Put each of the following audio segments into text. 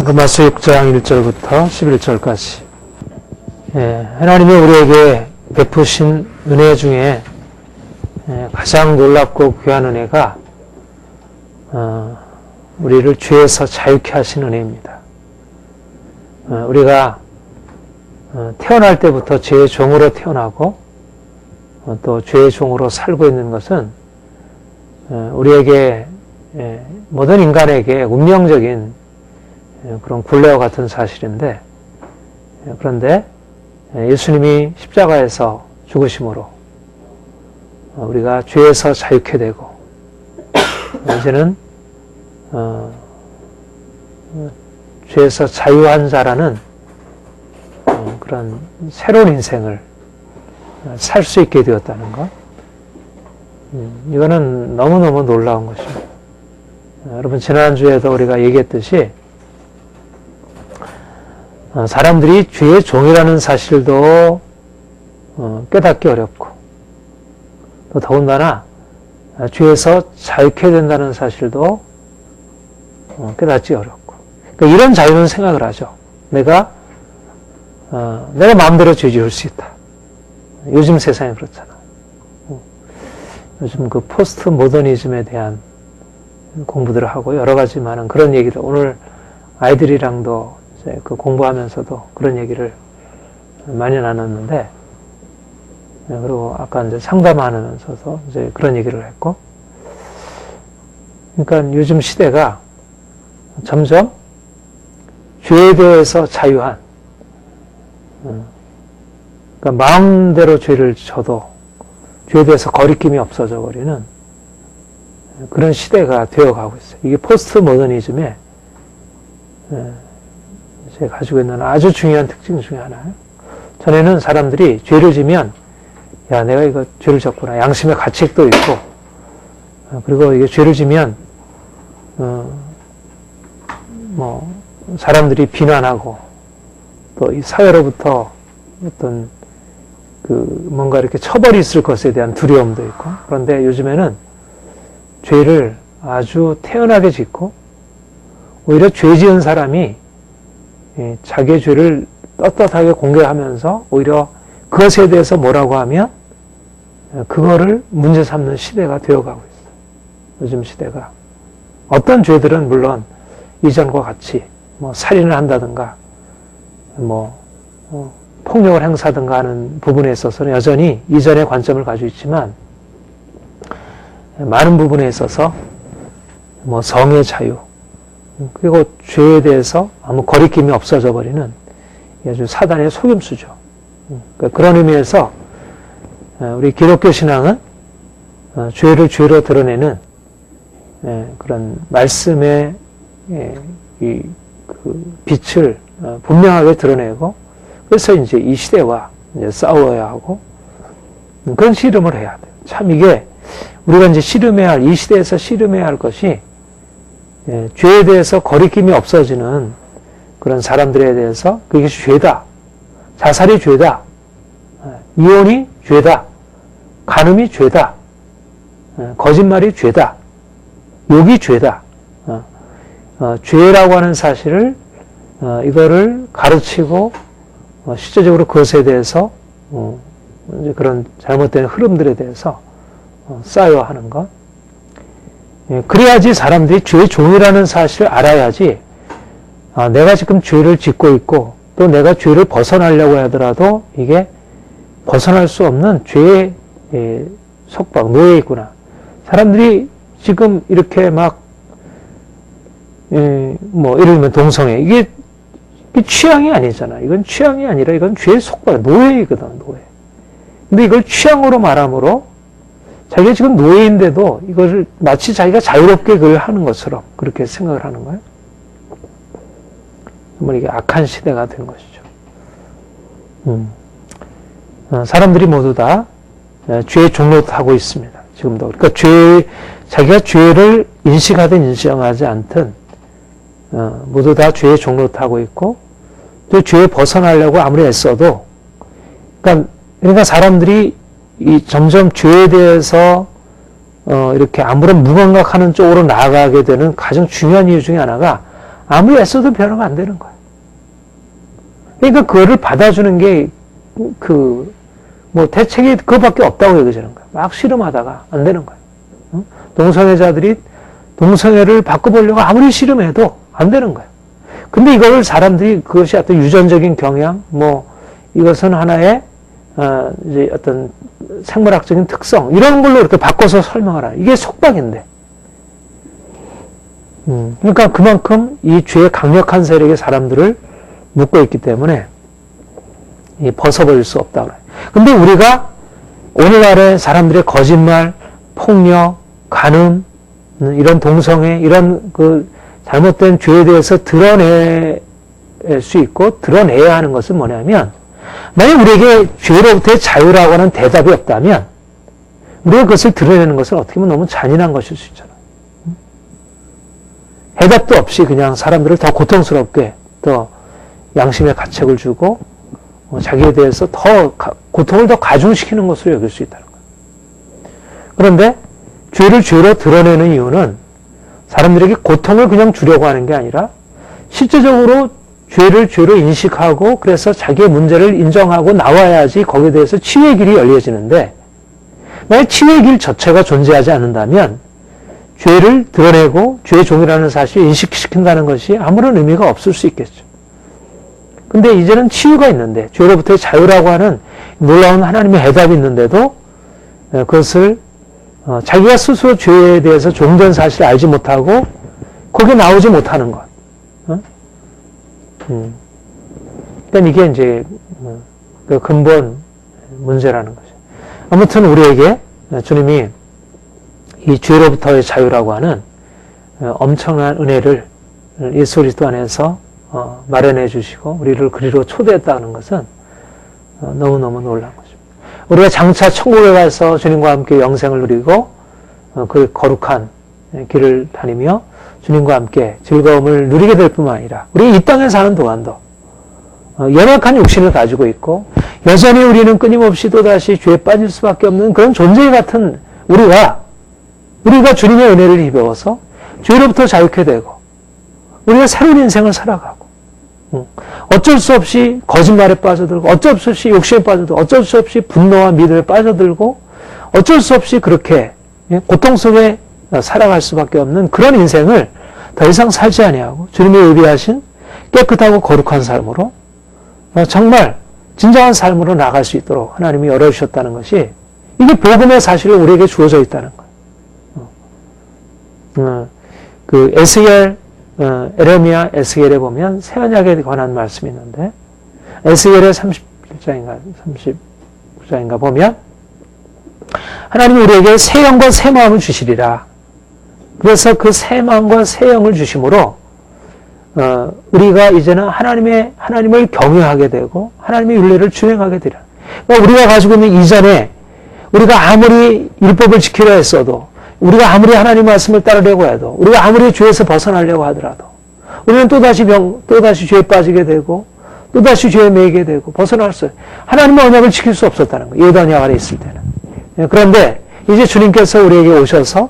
로마서 6장 1절부터 11절까지. 하나님이 우리에게 베푸신 은혜 중에 가장 놀랍고 귀한 은혜가 우리를 죄에서 자유케 하신 은혜입니다. 우리가 태어날 때부터 죄의 종으로 태어나고 또 죄의 종으로 살고 있는 것은 우리에게 모든 인간에게 운명적인 그런 굴레와 같은 사실인데, 그런데 예수님이 십자가에서 죽으심으로 우리가 죄에서 자유케 되고, 이제는 죄에서 자유한 자라는 그런 새로운 인생을 살 수 있게 되었다는 것, 이거는 너무너무 놀라운 것입니다. 여러분, 지난주에도 우리가 얘기했듯이 사람들이 죄의 종이라는 사실도 깨닫기 어렵고, 또 더군다나 죄에서 자유케 된다는 사실도 깨닫기 어렵고, 그러니까 이런 자유는 생각을 하죠. 내가 마음대로 죄 지을 수 있다. 요즘 세상이 그렇잖아. 요즘 그 포스트 모더니즘에 대한 공부들을 하고 여러 가지 많은 그런 얘기를, 오늘 아이들이랑도 이제 그 공부하면서도 그런 얘기를 많이 나눴는데, 그리고 아까 이제 상담하면서도 이제 그런 얘기를 했고, 그러니까 요즘 시대가 점점 죄에 대해서 자유한, 그러니까 마음대로 죄를 져도 죄에 대해서 거리낌이 없어져 버리는 그런 시대가 되어가고 있어요. 이게 포스트 모더니즘의 이제 가지고 있는 아주 중요한 특징 중에 하나예요. 전에는 사람들이 죄를 지면, 야, 내가 이거 죄를 졌구나. 양심의 가책도 있고, 그리고 이게 죄를 지면 사람들이 비난하고, 또 이 사회로부터 어떤 뭔가 이렇게 처벌이 있을 것에 대한 두려움도 있고, 그런데 요즘에는 죄를 아주 태연하게 짓고, 오히려 죄 지은 사람이 자기의 죄를 떳떳하게 공개하면서 오히려 그것에 대해서 뭐라고 하면 그거를 문제 삼는 시대가 되어가고 있어요. 요즘 시대가. 어떤 죄들은 물론 이전과 같이 살인을 한다든가 폭력을 행사하든가 하는 부분에 있어서는 여전히 이전의 관점을 가지고 있지만, 많은 부분에 있어서 성의 자유, 그리고 죄에 대해서 아무 거리낌이 없어져 버리는 아주 사단의 속임수죠. 그런 의미에서 우리 기독교 신앙은 죄를 죄로 드러내는 그런 말씀의 그 빛을 분명하게 드러내고, 그래서 이제 이 시대와 이제 싸워야 하고, 그런 씨름을 해야 돼요. 참 이게 우리가 이제 씨름해야 할, 이 시대에서 씨름해야 할 것이, 죄에 대해서 거리낌이 없어지는 그런 사람들에 대해서 그것이 죄다. 자살이 죄다. 이혼이 죄다. 간음이 죄다. 거짓말이 죄다. 욕이 죄다. 죄라고 하는 사실을, 이거를 가르치고, 실제적으로 그것에 대해서, 이제 그런 잘못된 흐름들에 대해서 싸워야 하는 것. 그래야지 사람들이 죄의 종이라는 사실을 알아야지, 내가 지금 죄를 짓고 있고, 또 내가 죄를 벗어나려고 하더라도 이게 벗어날 수 없는 죄의 속박, 노예에 있구나. 사람들이 지금 이렇게 막, 예를 들면 동성애. 이게 취향이 아니잖아. 이건 취향이 아니라 이건 죄의 속박, 노예이거든, 노예. 근데 이걸 취향으로 말함으로 자기가 지금 노예인데도 이것을 마치 자기가 자유롭게 그걸 하는 것처럼 그렇게 생각을 하는 거예요. 정말 이게 악한 시대가 된 것이죠. 사람들이 모두 다 죄의 종로를 하고 있습니다. 지금도. 그러니까 자기가 죄를 인식하든 인정하지 않든, 모두 다 죄의 종로를 하고 있고, 또 죄에 벗어나려고 아무리 애써도, 그러니까 사람들이 점점 죄에 대해서 이렇게 아무런 무감각하는 쪽으로 나아가게 되는 가장 중요한 이유 중에 하나가 아무리 애써도 변화가 안 되는 거야. 그러니까 그거를 받아주는 게 대책이 그거밖에 없다고 얘기하는 거야. 막 씨름하다가 안 되는 거야. 동성애자들이 동성애를 바꿔보려고 아무리 씨름해도 안 되는 거야. 근데 이걸 사람들이 그것이 어떤 유전적인 경향, 이것은 하나의 이제 어떤 생물학적인 특성 이런 걸로 이렇게 바꿔서 설명하라. 이게 속박인데. 그러니까 그만큼 이 죄의 강력한 세력이 사람들을 묶고 있기 때문에 벗어버릴 수 없다 그래. 근데 우리가 오늘날의 사람들의 거짓말, 폭력, 간음, 이런 동성애, 이런 잘못된 죄에 대해서 드러낼 수 있고 드러내야 하는 것은 뭐냐면, 만약 우리에게 죄로부터의 자유라고 하는 대답이 없다면 우리가 그것을 드러내는 것은 어떻게 보면 너무 잔인한 것일 수 있잖아. 해답도 없이 그냥 사람들을 더 고통스럽게, 더 양심의 가책을 주고 자기에 대해서 고통을 더 가중시키는 것으로 여길 수 있다는 거예요. 그런데 죄를 죄로 드러내는 이유는 사람들에게 고통을 그냥 주려고 하는 게 아니라 실제적으로 죄를 죄로 인식하고 그래서 자기의 문제를 인정하고 나와야지 거기에 대해서 치유의 길이 열려지는데, 만약 치유의 길 자체가 존재하지 않는다면 죄를 드러내고 죄의 종이라는 사실을 인식시킨다는 것이 아무런 의미가 없을 수 있겠죠. 근데 이제는 치유가 있는데, 죄로부터의 자유라고 하는 놀라운 하나님의 해답이 있는데도 그것을 자기가 스스로 죄에 대해서 종된 사실을 알지 못하고 거기에 나오지 못하는 것. 그러니까 이게 이제 그 근본 문제라는 거죠. 아무튼 우리에게 주님이 이 죄로부터의 자유라고 하는 엄청난 은혜를 예수 그리스도 안에서 마련해 주시고 우리를 그리로 초대했다는 것은 너무너무 놀라운 것입니다. 우리가 장차 천국에 가서 주님과 함께 영생을 누리고 그 거룩한 길을 다니며 주님과 함께 즐거움을 누리게 될 뿐만 아니라 우리 이 땅에 사는 동안도 연약한 육신을 가지고 있고 여전히 우리는 끊임없이 또다시 죄에 빠질 수밖에 없는 그런 존재 같은 우리가 주님의 은혜를 힘입어서 죄로부터 자유케 되고 우리가 새로운 인생을 살아가고 어쩔 수 없이 거짓말에 빠져들고 어쩔 수 없이 욕심에 빠져들고 어쩔 수 없이 분노와 믿음에 빠져들고 어쩔 수 없이 그렇게 고통 속에 살아갈 수밖에 없는 그런 인생을 더 이상 살지 아니하고 주님이 예비하신 깨끗하고 거룩한 삶으로 정말 진정한 삶으로 나갈 수 있도록 하나님이 열어주셨다는 것이 이게 복음의 사실을 우리에게 주어져 있다는 거예요. 그 에레미야 에스겔에 보면 새 언약에 관한 말씀이 있는데 에스겔의 31장인가 보면 하나님이 우리에게 새 영과 새 마음을 주시리라. 그래서 그 새 마음과 새 영을 주심으로 우리가 이제는 하나님을 경외하게 되고 하나님의 윤례를 준행하게 되리라. 그러니까 우리가 가지고 있는 이전에 우리가 아무리 율법을 지키려 했어도 우리가 아무리 하나님 말씀을 따르려고 해도 우리가 아무리 죄에서 벗어나려고 하더라도 우리는 또다시 죄에 빠지게 되고 또다시 죄에 매이게 되고 벗어날 수 하나님의 언약을 지킬 수 없었다는 거예요. 예도 언약 아래 있을 때는. 그런데 이제 주님께서 우리에게 오셔서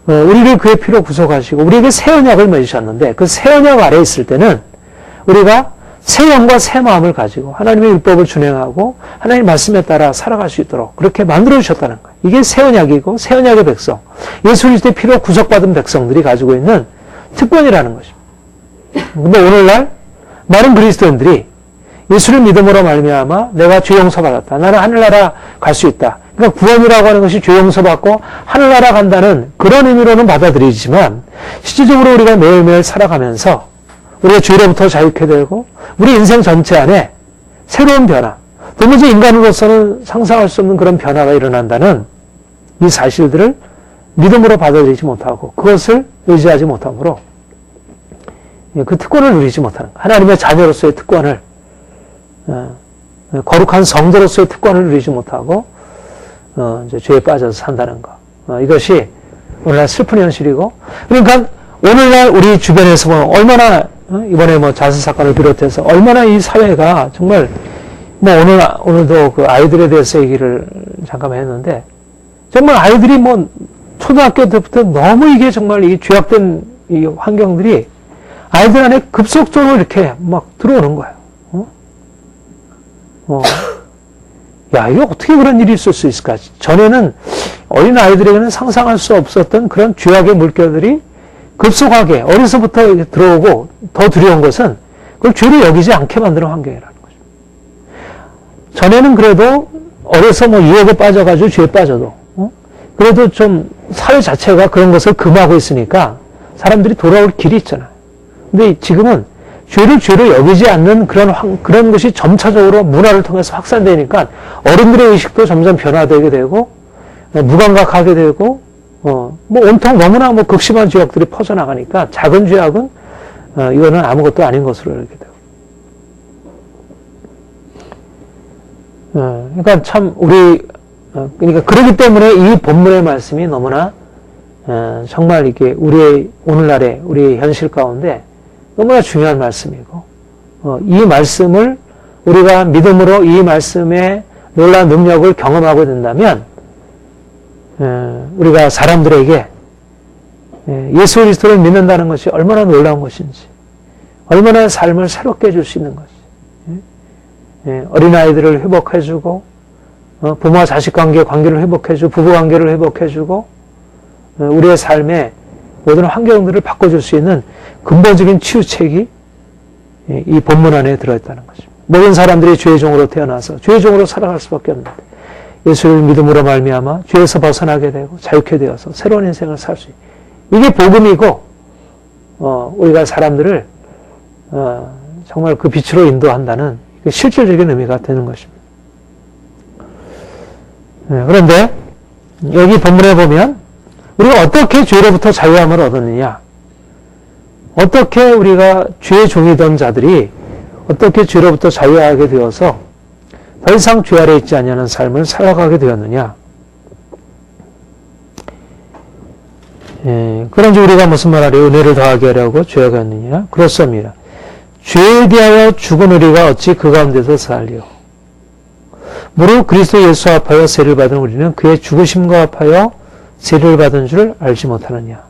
우리를 그의 피로 구속하시고 우리에게 새 언약을 맺으셨는데 그 새 언약 아래 있을 때는 우리가 새 영과 새 마음을 가지고 하나님의 율법을 준행하고 하나님의 말씀에 따라 살아갈 수 있도록 그렇게 만들어주셨다는 거예요. 이게 새 언약이고 새 언약의 백성, 예수 그리스도의 피로 구속받은 백성들이 가지고 있는 특권이라는 것입니다. 근데 오늘날 많은 그리스도인들이 예수를 믿음으로 말미암아 내가 죄 용서받았다. 나는 하늘나라 갈 수 있다. 그러니까 구원이라고 하는 것이 죄 용서받고 하늘나라 간다는 그런 의미로는 받아들이지만 실질적으로 우리가 매일매일 살아가면서 우리가 죄로부터 자유케 되고 우리 인생 전체 안에 새로운 변화, 도무지 인간으로서는 상상할 수 없는 그런 변화가 일어난다는 이 사실들을 믿음으로 받아들이지 못하고 그것을 의지하지 못하므로 그 특권을 누리지 못하는 거예요. 하나님의 자녀로서의 특권을 거룩한 성도로서의 특권을 누리지 못하고 이제 죄에 빠져서 산다는 거. 이것이 오늘날 슬픈 현실이고 그러니까 오늘날 우리 주변에서 보면 얼마나 이번에 자살 사건을 비롯해서 얼마나 이 사회가 정말 오늘도 그 아이들에 대해서 얘기를 잠깐 했는데 정말 아이들이 초등학교 때부터 너무 이게 정말 이 죄악된 이 환경들이 아이들 안에 급속도로 이렇게 막 들어오는 거예요. 야, 이거 어떻게 그런 일이 있을 수 있을까? 전에는 어린 아이들에게는 상상할 수 없었던 그런 죄악의 물결들이 급속하게 어려서부터 들어오고 더 두려운 것은 그걸 죄로 여기지 않게 만드는 환경이라는 거죠. 전에는 그래도 어려서 뭐 유혹에 빠져가지고 죄에 빠져도 그래도 좀 사회 자체가 그런 것을 금하고 있으니까 사람들이 돌아올 길이 있잖아요. 근데 지금은 죄를 죄로 여기지 않는 그런 것이 점차적으로 문화를 통해서 확산되니까 어른들의 의식도 점점 변화되게 되고 무감각하게 되고 뭐 온통 너무나 뭐 극심한 죄악들이 퍼져나가니까 작은 죄악은 이거는 아무것도 아닌 것으로 이렇게 되고 그러니까 참 그러니까 그렇기 때문에 이 본문의 말씀이 너무나 정말 이게 우리의 오늘날의 우리의 현실 가운데 너무나 중요한 말씀이고 이 말씀을 우리가 믿음으로 이 말씀의 놀라운 능력을 경험하게 된다면 우리가 사람들에게 예수 그리스도를 믿는다는 것이 얼마나 놀라운 것인지 얼마나 삶을 새롭게 해줄 수 있는 것인지 어린아이들을 회복해주고 부모와 자식 관계를 회복해주고 부부관계를 회복해주고 우리의 삶의 모든 환경들을 바꿔줄 수 있는 근본적인 치유책이 이 본문 안에 들어있다는 것입니다. 모든 사람들이 죄의 종으로 태어나서 죄의 종으로 살아갈 수밖에 없는데 예수를 믿음으로 말미암아 죄에서 벗어나게 되고 자유케 되어서 새로운 인생을 살 수 있는 이게 복음이고 우리가 사람들을 정말 그 빛으로 인도한다는 실질적인 의미가 되는 것입니다. 그런데 여기 본문에 보면 우리가 어떻게 죄로부터 자유함을 얻었느냐, 어떻게 우리가 죄의 종이던 자들이 어떻게 죄로부터 자유하게 되어서 더 이상 죄 아래 있지 아니하는 삶을 살아가게 되었느냐. 그런지 우리가 무슨 말하려 은혜를 더하게 하려고 죄가 있느냐. 그렇습니다. 죄에 대하여 죽은 우리가 어찌 그 가운데서 살리요. 무릇 그리스도 예수 합하여 세를 받은 우리는 그의 죽으심과 합하여 세를 받은 줄 알지 못하느냐.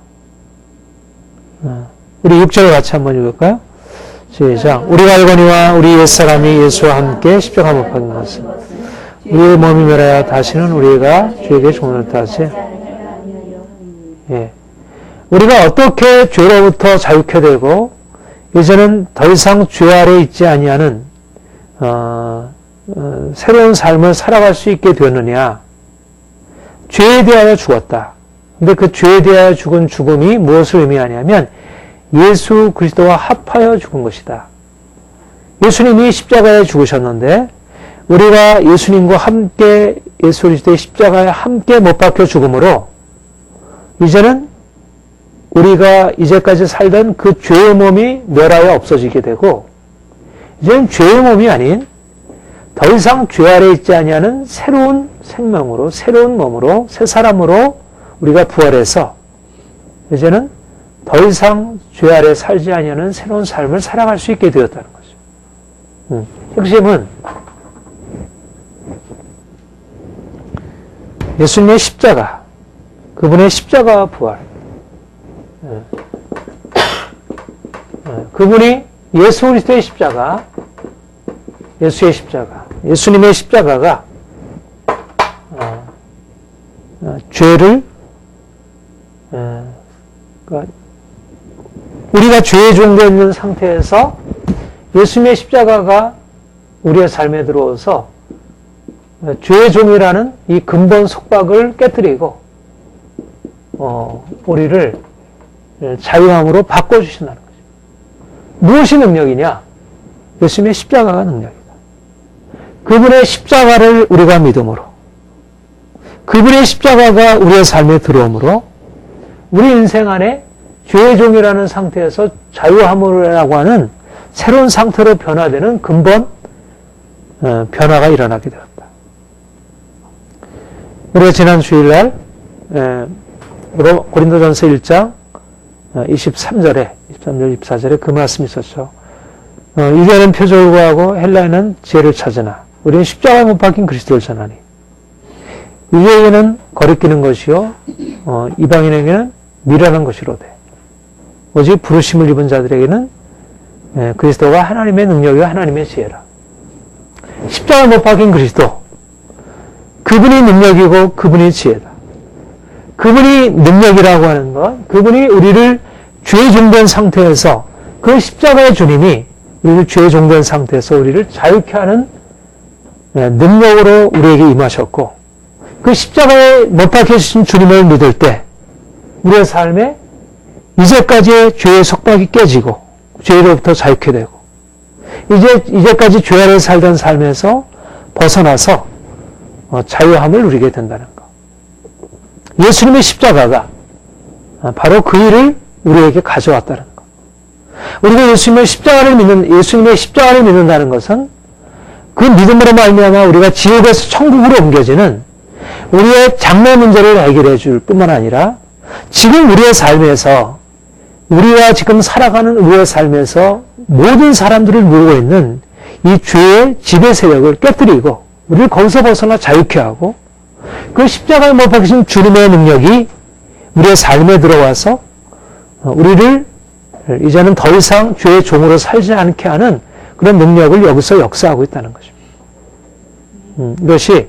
우리 6절 같이 한번 읽을까요? 시작. 우리가 알거니와 우리 옛사람이 예수와 함께 십자가 못 박힌 것은 우리의 몸이 멸하여 다시는 우리가 죄에게 종을 타지. 우리가 어떻게 죄로부터 자유케 되고 이제는 더 이상 죄 아래 있지 아니하는 새로운 삶을 살아갈 수 있게 되었느냐. 죄에 대하여 죽었다. 근데 그 죄에 대하여 죽은 죽음이 무엇을 의미하냐면 예수 그리스도와 합하여 죽은 것이다. 예수님이 십자가에 죽으셨는데 우리가 예수님과 함께 예수 그리스도의 십자가에 함께 못 박혀 죽음으로 이제는 우리가 이제까지 살던 그 죄의 몸이 멸하여 없어지게 되고 이제는 죄의 몸이 아닌 더 이상 죄 아래 있지 아니하는 새로운 생명으로 새로운 몸으로 새 사람으로 우리가 부활해서 이제는 더 이상 죄 아래 살지 아니하는 새로운 삶을 살아갈 수 있게 되었다는 거죠. 핵심은 예수님의 십자가, 그분의 십자가와 부활. 그분이 예수 그리스도의 십자가, 예수의 십자가, 예수님의 십자가가 죄를 그러니까 우리가 죄의 종되어 있는 상태에서 예수님의 십자가가 우리의 삶에 들어와서 죄의 종이라는 이 근본 속박을 깨뜨리고 우리를 자유함으로 바꿔주신다는 거죠. 무엇이 능력이냐? 예수님의 십자가가 능력이다. 그분의 십자가를 우리가 믿음으로 그분의 십자가가 우리의 삶에 들어오므로 우리 인생 안에 죄의 종이라는 상태에서 자유함이라고 하는 새로운 상태로 변화되는 근본 변화가 일어나게 되었다. 우리가 지난 주일날 고린도전서 1장 23절에 23절 24절에 그 말씀이 있었죠. 유대인은 표적을 구하고 헬라인은 지혜를 찾으나 우리는 십자가에 못 박힌 그리스도를 전하니 유대인에게는 거리끼는 것이요 이방인에게는 미련한 것이로되 오직 부르심을 입은 자들에게는 그리스도가 하나님의 능력이와 하나님의 지혜라. 십자가 못 박힌 그리스도, 그분이 능력이고 그분이 지혜다. 그분이 능력이라고 하는 것, 그분이 우리를 죄의 종된 상태에서, 그 십자가의 주님이 우리를 죄의 종된 상태에서 우리를 자유케 하는 능력으로 우리에게 임하셨고, 그 십자가에 못 박혀주신 주님을 믿을 때 우리의 삶에 이제까지의 죄의 속박이 깨지고 죄로부터 자유케 되고, 이제까지 죄 아래 살던 삶에서 벗어나서 자유함을 누리게 된다는 것. 예수님의 십자가가 바로 그 일을 우리에게 가져왔다는 것. 우리가 예수님의 십자가를 믿는다는 것은 그 믿음으로 말미암아 우리가 지옥에서 천국으로 옮겨지는 우리의 장래 문제를 해결해 줄 뿐만 아니라, 지금 우리의 삶에서, 우리가 지금 살아가는 우리의 삶에서 모든 사람들을 누르고 있는 이 죄의 지배 세력을 깨뜨리고 우리를 거기서 벗어나 자유케 하고, 그 십자가에 못 박히신 주님의 능력이 우리의 삶에 들어와서 우리를 이제는 더 이상 죄의 종으로 살지 않게 하는 그런 능력을 여기서 역사하고 있다는 것입니다. 이것이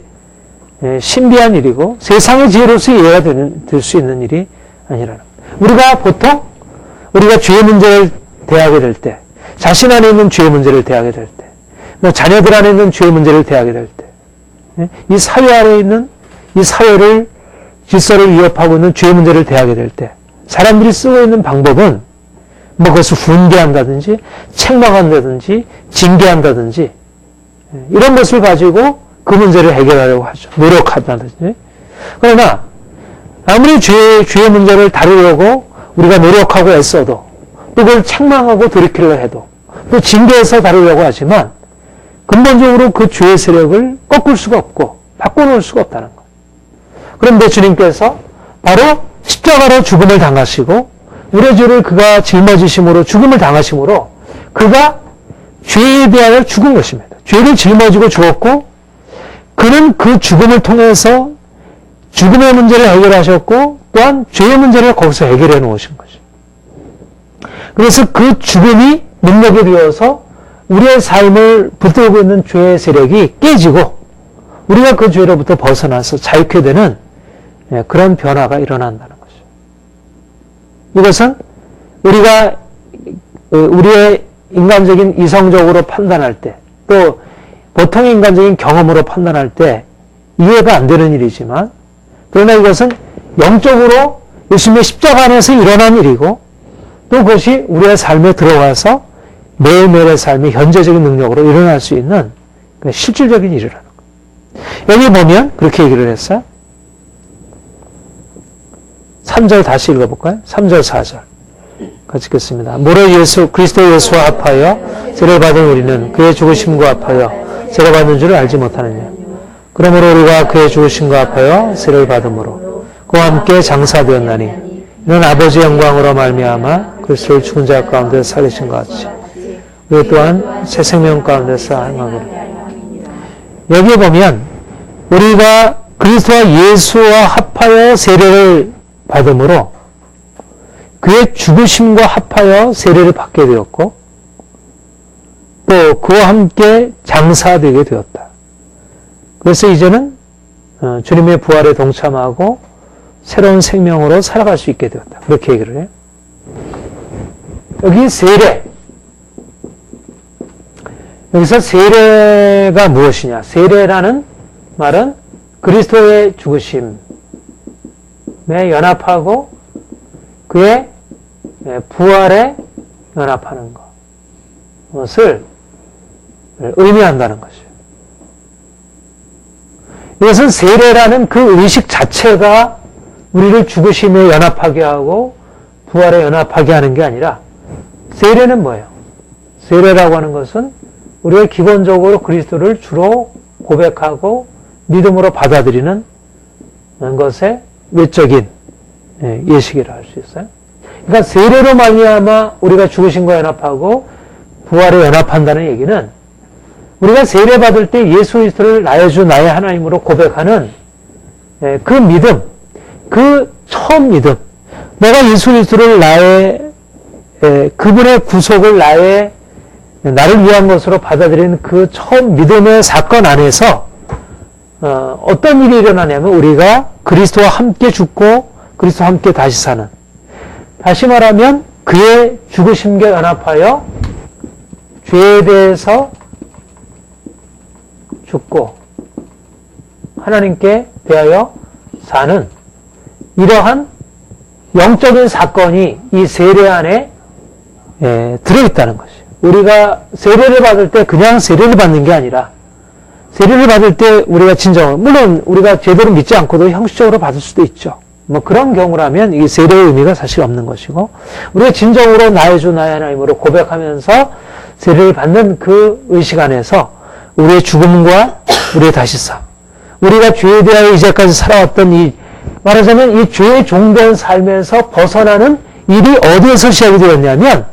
신비한 일이고 세상의 지혜로서 이해가 될 수 있는 일이 아니라는 겁니다. 우리가 보통 우리가 죄의 문제를 대하게 될 때, 자신 안에 있는 죄의 문제를 대하게 될 때, 자녀들 안에 있는 죄의 문제를 대하게 될 때, 이 사회 안에 있는 이 사회를, 질서를 위협하고 있는 죄의 문제를 대하게 될 때, 사람들이 쓰고 있는 방법은 그것을 훈계한다든지 책망한다든지 징계한다든지 이런 것을 가지고 그 문제를 해결하려고 하죠. 노력한다든지. 그러나 아무리 죄의 문제를 다루려고 우리가 노력하고 애써도, 또 그걸 책망하고 돌이키려 해도, 또 징계해서 다루려고 하지만 근본적으로 그 죄의 세력을 꺾을 수가 없고 바꿔놓을 수가 없다는 것. 그런데 주님께서 바로 십자가로 죽음을 당하시고 우리의 죄를 그가 짊어지심으로 죽음을 당하심으로 그가 죄에 대하여 죽은 것입니다. 죄를 짊어지고 죽었고, 그는 그 죽음을 통해서 죽음의 문제를 해결하셨고, 또한 죄의 문제를 거기서 해결해 놓으신 것입니다. 그래서 그 죽음이 능력이 되어서 우리의 삶을 붙들고 있는 죄의 세력이 깨지고 우리가 그 죄로부터 벗어나서 자유케 되는 그런 변화가 일어난다는 것이죠. 이것은 우리가 우리의 인간적인 이성적으로 판단할 때, 또 보통의 인간적인 경험으로 판단할 때 이해가 안 되는 일이지만, 그러나 이것은 영적으로 예수님의 십자가 안에서 일어난 일이고, 또 그것이 우리의 삶에 들어와서 매일매일의 삶의 현재적인 능력으로 일어날 수 있는 실질적인 일이라는 거예요. 여기 보면 그렇게 얘기를 했어요. 3절 다시 읽어볼까요? 3절 4절 같이 읽겠습니다. 무릇 그리스도 예수와 합하여 죄를 받은 우리는 그의 죽으심과 합하여 죄를 받는 줄을 알지 못하느냐. 그러므로 우리가 그의 죽으심과 합하여 죄를 받음으로 그와 함께 장사되었나니, 이는 아버지의 영광으로 말미암아 그리스도를 죽은 자 가운데 살리신 것 같이 우리 또한 새 생명 가운데서 행하기를. 여기에 보면 우리가 그리스도와 예수와 합하여 세례를 받음으로 그의 죽으심과 합하여 세례를 받게 되었고, 또 그와 함께 장사되게 되었다. 그래서 이제는 주님의 부활에 동참하고 새로운 생명으로 살아갈 수 있게 되었다. 그렇게 얘기를 해요. 여기 세례. 여기서 세례가 무엇이냐? 세례라는 말은 그리스도의 죽으심에 연합하고 그의 부활에 연합하는 것을 의미한다는 것이에요. 이것은 세례라는 그 의식 자체가 우리를 죽으심에 연합하게 하고 부활에 연합하게 하는 게 아니라, 세례는 뭐예요? 세례라고 하는 것은 우리가 기본적으로 그리스도를 주로 고백하고 믿음으로 받아들이는 것의 외적인 예식이라 할 수 있어요. 그러니까 세례로 말미암아 우리가 죽으심과 연합하고 부활에 연합한다는 얘기는, 우리가 세례 받을 때 예수 그리스도를 나의 주 나의 하나님으로 고백하는 그 믿음, 그 처음 믿음, 내가 예수 그리스도를 나의 그분의 구속을 나를 위한 것으로 받아들이는 그 처음 믿음의 사건 안에서 어떤 일이 일어나냐면 우리가 그리스도와 함께 죽고 그리스도와 함께 다시 사는, 다시 말하면 그의 죽으심과 연합하여 죄에 대해서 죽고 하나님께 대하여 사는 이러한 영적인 사건이 이 세례 안에 들어있다는 것이에요. 우리가 세례를 받을 때 그냥 세례를 받는 게 아니라, 세례를 받을 때 우리가 진정으로, 물론 우리가 제대로 믿지 않고도 형식적으로 받을 수도 있죠. 뭐 그런 경우라면 이 세례의 의미가 사실 없는 것이고, 우리가 진정으로 나의 주 나의 하나님으로 고백하면서 세례를 받는 그 의식 안에서 우리의 죽음과 우리의 다시사, 우리가 죄에 대하여 이제까지 살아왔던 말하자면 이 죄의 종된 삶에서 벗어나는 일이 어디에서 시작이 되었냐면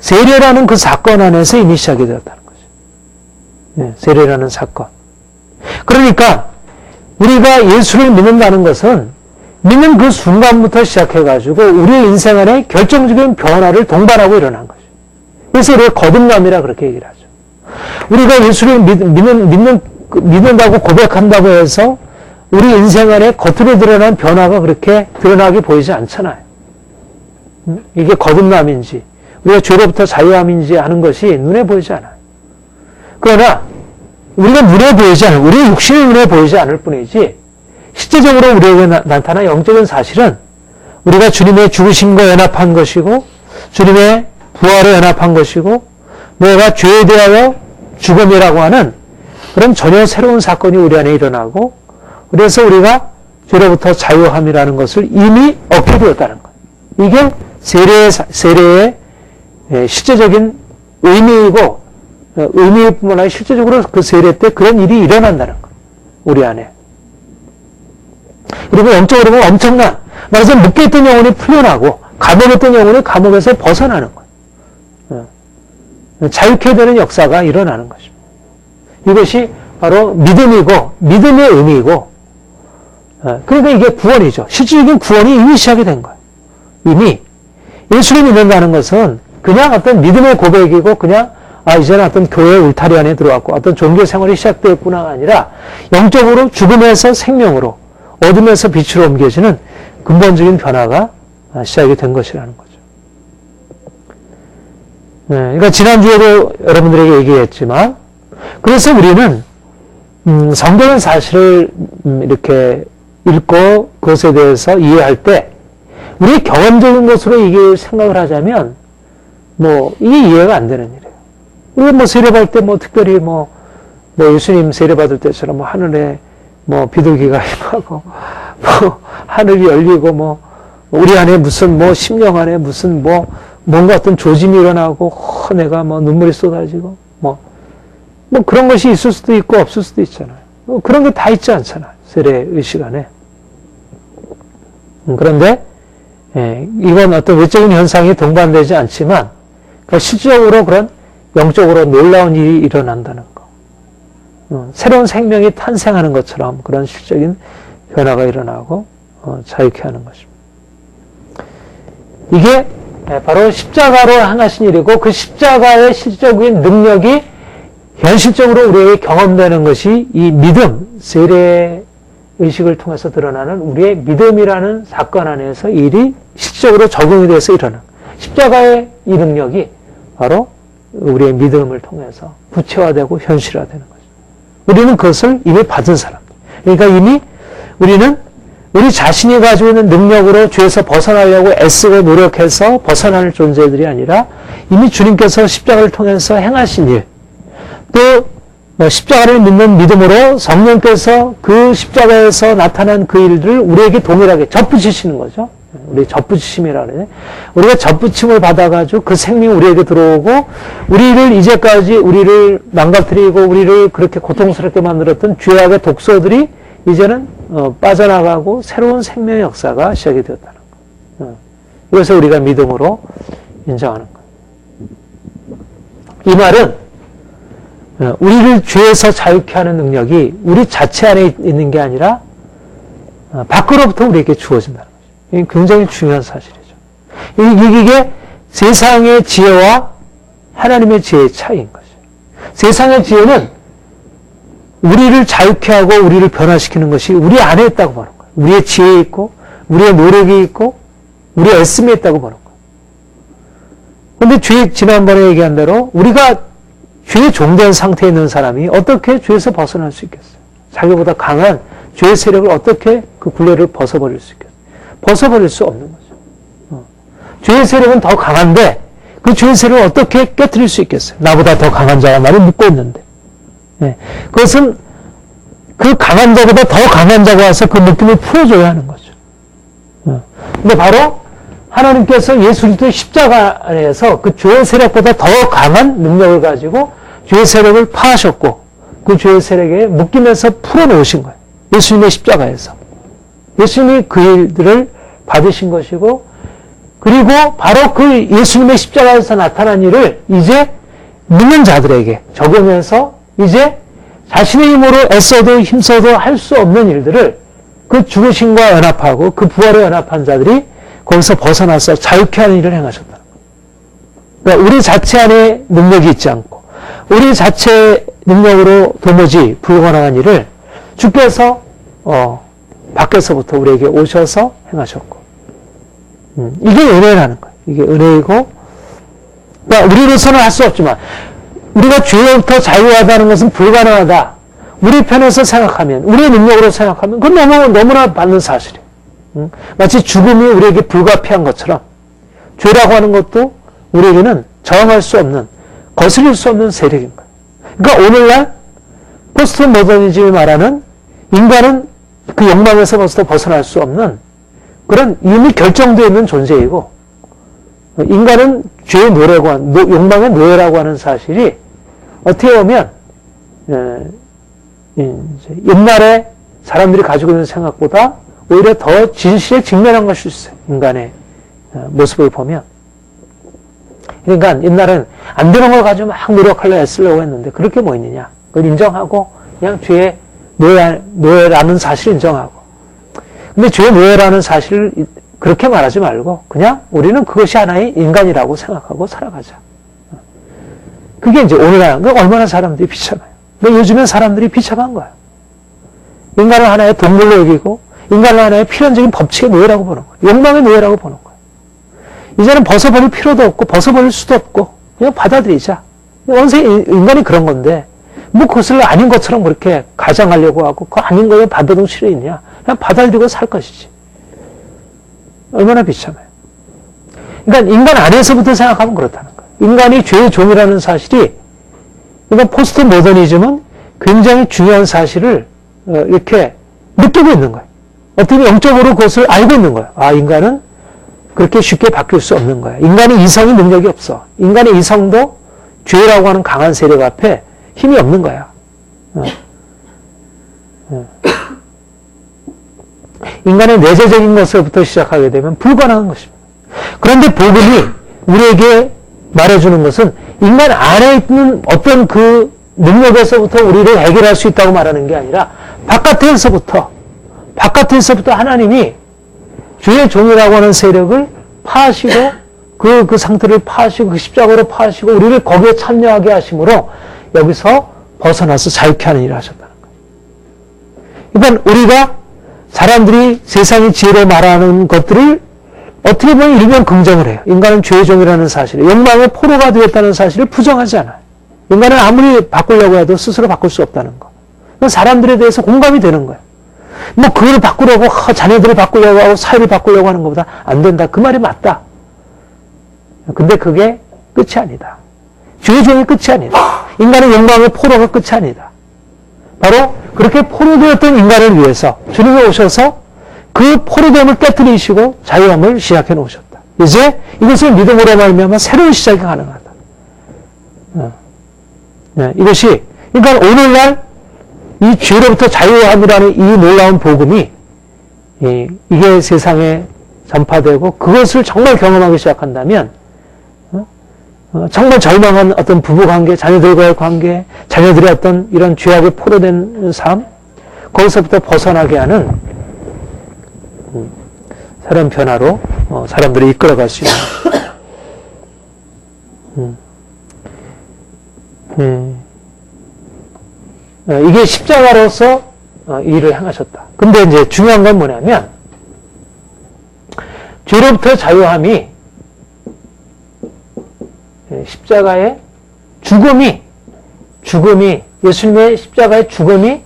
세례라는 그 사건 안에서 이미 시작이 되었다는 거죠. 세례라는 사건. 그러니까 우리가 예수를 믿는다는 것은 믿는 그 순간부터 시작해가지고 우리의 인생 안에 결정적인 변화를 동반하고 일어난 거죠. 그래서 우리가 거듭남이라 그렇게 얘기를 하죠. 우리가 예수를 믿는다고 고백한다고 해서 우리 인생 안에 겉으로 드러난 변화가 그렇게 드러나게 보이지 않잖아요. 이게 거듭남인지 우리가 죄로부터 자유함인지 하는 것이 눈에 보이지 않아요. 그러나 우리가 눈에 보이지 않아요. 우리의 육신의 눈에 보이지 않을 뿐이지 실제적으로 우리에게 나타난 영적인 사실은 우리가 주님의 죽으심과 연합한 것이고 주님의 부활에 연합한 것이고 내가 죄에 대하여 죽음이라고 하는 그런 전혀 새로운 사건이 우리 안에 일어나고, 그래서 우리가 죄로부터 자유함이라는 것을 이미 얻게 되었다는 것. 이게 세례의 실제적인 의미이고, 의미일 뿐만 아니라 실제적으로 그 세례 때 그런 일이 일어난다는 것. 우리 안에. 그리고 영적으로 보면 엄청난, 말하자면 묶여있던 영혼이 풀려나고 감옥에 있던 영혼이 감옥에서 벗어나는 거예요. 자유케 되는 역사가 일어나는 것입니다. 이것이 바로 믿음이고 믿음의 의미이고, 그러니까 이게 구원이죠. 실질적인 구원이 이미 시작이 된 거예요. 이미 예수를 믿는다는 것은 그냥 어떤 믿음의 고백이고 그냥 이제는 어떤 교회 울타리 안에 들어왔고 어떤 종교 생활이 시작되었구나가 아니라 영적으로 죽음에서 생명으로, 어둠에서 빛으로 옮겨지는 근본적인 변화가 시작이 된 것이라는 거죠. 그러니까 지난주에도 여러분들에게 얘기했지만, 그래서 우리는 성경의 사실을 이렇게 읽고 그것에 대해서 이해할 때 우리 경험적인 것으로 이게 생각을 하자면 이게 이해가 안 되는 일이에요. 우리가 세례받을 때 특별히 예수님 세례받을 때처럼 하늘에 비둘기가 임하고 하늘이 열리고 우리 안에 무슨 심령 안에 무슨 뭔가 어떤 조짐이 일어나고 내가 눈물이 쏟아지고 그런 것이 있을 수도 있고 없을 수도 있잖아요. 그런 게 다 있지 않잖아요. 세례의 시간에. 그런데 이건 어떤 외적인 현상이 동반되지 않지만 실질적으로 그런 영적으로 놀라운 일이 일어난다는 거. 새로운 생명이 탄생하는 것처럼 그런 실적인 변화가 일어나고 자유케 하는 것입니다. 이게 바로 십자가로 행하신 일이고, 그 십자가의 실적인 능력이 현실적으로 우리에게 경험되는 것이 이 믿음, 세례 의식을 통해서 드러나는 우리의 믿음이라는 사건 안에서 일이 실질적으로 적용이 돼서 일어나는, 십자가의 이 능력이 바로 우리의 믿음을 통해서 구체화되고 현실화되는 거죠. 우리는 그것을 이미 받은 사람들. 그러니까 이미 우리는 우리 자신이 가지고 있는 능력으로 죄에서 벗어나려고 애쓰고 노력해서 벗어날 존재들이 아니라 이미 주님께서 십자가를 통해서 행하신 일, 또 십자가를 믿는 믿음으로 성령께서 그 십자가에서 나타난 그 일들을 우리에게 동일하게 접붙이시는 거죠. 우리 접붙이심이라 그래. 우리가 접붙임을 받아가지고 그 생명이 우리에게 들어오고, 우리를 이제까지 우리를 망가뜨리고 우리를 그렇게 고통스럽게 만들었던 죄악의 독소들이 이제는 빠져나가고 새로운 생명의 역사가 시작이 되었다는 거. 이것을 우리가 믿음으로 인정하는 거예요. 이 말은 우리를 죄에서 자유케 하는 능력이 우리 자체 안에 있는 게 아니라 밖으로부터 우리에게 주어진다는 거죠. 이게 굉장히 중요한 사실이죠. 이게 세상의 지혜와 하나님의 지혜의 차이인 거죠. 세상의 지혜는 우리를 자유케 하고 우리를 변화시키는 것이 우리 안에 있다고 보는 거예요. 우리의 지혜에 있고 우리의 노력이 있고 우리의 애씀이 있다고 보는 거예요. 그런데 지난번에 얘기한 대로 우리가 죄의 종된 상태에 있는 사람이 어떻게 죄에서 벗어날 수 있겠어요? 자기보다 강한 죄의 세력을 어떻게 그 굴레를 벗어버릴 수 있겠어요? 벗어버릴 수 없는 거죠. 죄의 세력은 더 강한데 그 죄의 세력을 어떻게 깨트릴 수 있겠어요? 나보다 더 강한 자가 나를 묶고 있는데. 네. 그것은 그 강한 자보다 더 강한 자가 와서 그 묶임을 풀어줘야 하는 거죠. 근데 바로 하나님께서 예수 그리스도의 십자가 안에서 그 죄의 세력보다 더 강한 능력을 가지고 죄의 세력을 파하셨고 그 죄의 세력에 묶임에서 풀어놓으신 거예요. 예수님의 십자가에서. 예수님이 그 일들을 받으신 것이고 그리고 바로 그 예수님의 십자가에서 나타난 일을 이제 믿는 자들에게 적용해서 이제 자신의 힘으로 애써도 힘써도 할 수 없는 일들을 그 죽으심과 연합하고 그 부활에 연합한 자들이 거기서 벗어나서 자유케 하는 일을 행하셨다. 그러니까 우리 자체 안에 능력이 있지 않고 우리 자체 능력으로 도무지 불가능한 일을 주께서 밖에서부터 우리에게 오셔서 행하셨고 이게 은혜라는 거예요. 이게 은혜이고 그러니까 우리로서는 할 수 없지만 우리가 죄로부터 자유하다는 것은 불가능하다. 우리 편에서 생각하면 우리의 능력으로 생각하면 그건 너무나 맞는 사실이에요. 마치 죽음이 우리에게 불가피한 것처럼 죄라고 하는 것도 우리에게는 저항할 수 없는 거스릴 수 없는 세력인 거예요. 그러니까 오늘날 포스트 모더니즘이 말하는 인간은 그 욕망에서 벗어날 수 없는 그런 이미 결정되어 있는 존재이고 인간은 죄의 노래고 욕망의 노예라고 하는 사실이 어떻게 보면 옛날에 사람들이 가지고 있는 생각보다 오히려 더 진실에 직면한 것일 수 있어요. 인간의 모습을 보면. 그러니까 옛날엔 안 되는 걸 가지고 막 노력하려고 애쓰려고 했는데 그럴 게 뭐 있느냐. 그걸 인정하고 그냥 죄의 노예라는 사실을 인정하고. 근데 죄의 노예라는 사실을 그렇게 말하지 말고 그냥 우리는 그것이 하나의 인간이라고 생각하고 살아가자. 그게 이제 오늘날 얼마나 사람들이 비참해요. 근데 요즘엔 사람들이 비참한 거예요. 인간을 하나의 동물로 여기고 인간을 하나의 필연적인 법칙의 노예라고 보는 거예요. 욕망의 노예라고 보는 거예요. 이제는 벗어버릴 필요도 없고 벗어버릴 수도 없고 그냥 받아들이자. 원래 인간이 그런 건데 뭐 그것을 아닌 것처럼 그렇게 가장하려고 하고 그 아닌 거에 반대동 실이 있냐. 그냥 받아들이고 살 것이지. 얼마나 비참해요. 그러니까 인간 안에서부터 생각하면 그렇다는 거예요. 인간이 죄의 종이라는 사실이 그러니까 포스트 모더니즘은 굉장히 중요한 사실을 이렇게 느끼고 있는 거예요. 어떻게 영적으로 그것을 알고 있는 거예요. 아, 인간은 그렇게 쉽게 바뀔 수 없는 거야. 인간의 이성이 능력이 없어. 인간의 이성도 죄라고 하는 강한 세력 앞에 힘이 없는 거야. 인간의 내재적인 것으로부터 시작하게 되면 불가능한 것입니다. 그런데 복음이 우리에게 말해주는 것은 인간 안에 있는 어떤 그 능력에서부터 우리를 해결할 수 있다고 말하는 게 아니라 바깥에서부터 하나님이 죄의 종이라고 하는 세력을 파하시고 그 상태를 파하시고 그 십자가로 파하시고 우리를 거기에 참여하게 하심으로 여기서 벗어나서 자유케 하는 일을 하셨다는 거예요. 그러니까 우리가 사람들이 세상의 지혜로 말하는 것들을 어떻게 보면 일면 긍정을 해요. 인간은 죄의 종이라는 사실을, 욕망의 포로가 되었다는 사실을 부정하지 않아요. 인간은 아무리 바꾸려고 해도 스스로 바꿀 수 없다는 거. 사람들에 대해서 공감이 되는 거예요. 뭐 그걸 바꾸려고 자녀들을 바꾸려고 하고 사회를 바꾸려고 하는 것보다 안 된다. 그 말이 맞다. 근데 그게 끝이 아니다. 죄의 종이 끝이 아니다. 인간의 욕망의 포로가 끝이 아니다. 바로 그렇게 포로되었던 인간을 위해서 주님이 오셔서 그 포로됨을 깨뜨리시고 자유함을 시작해 놓으셨다. 이제 이것을 믿음으로 말미암아 새로운 시작이 가능하다. 이것이 그러니까 오늘날 이 죄로부터 자유함이라는 이 놀라운 복음이 이게 세상에 전파되고 그것을 정말 경험하기 시작한다면 정말 절망한 어떤 부부관계, 자녀들과의 관계, 자녀들의 어떤 이런 죄악에 포로된 삶, 거기서부터 벗어나게 하는 새로운 변화로 사람들이 이끌어갈 수 있는 이게 십자가로서 이 일을 행하셨다. 근데 이제 중요한 건 뭐냐면, 죄로부터 자유함이 십자가의 죽음이 예수님의 십자가의 죽음이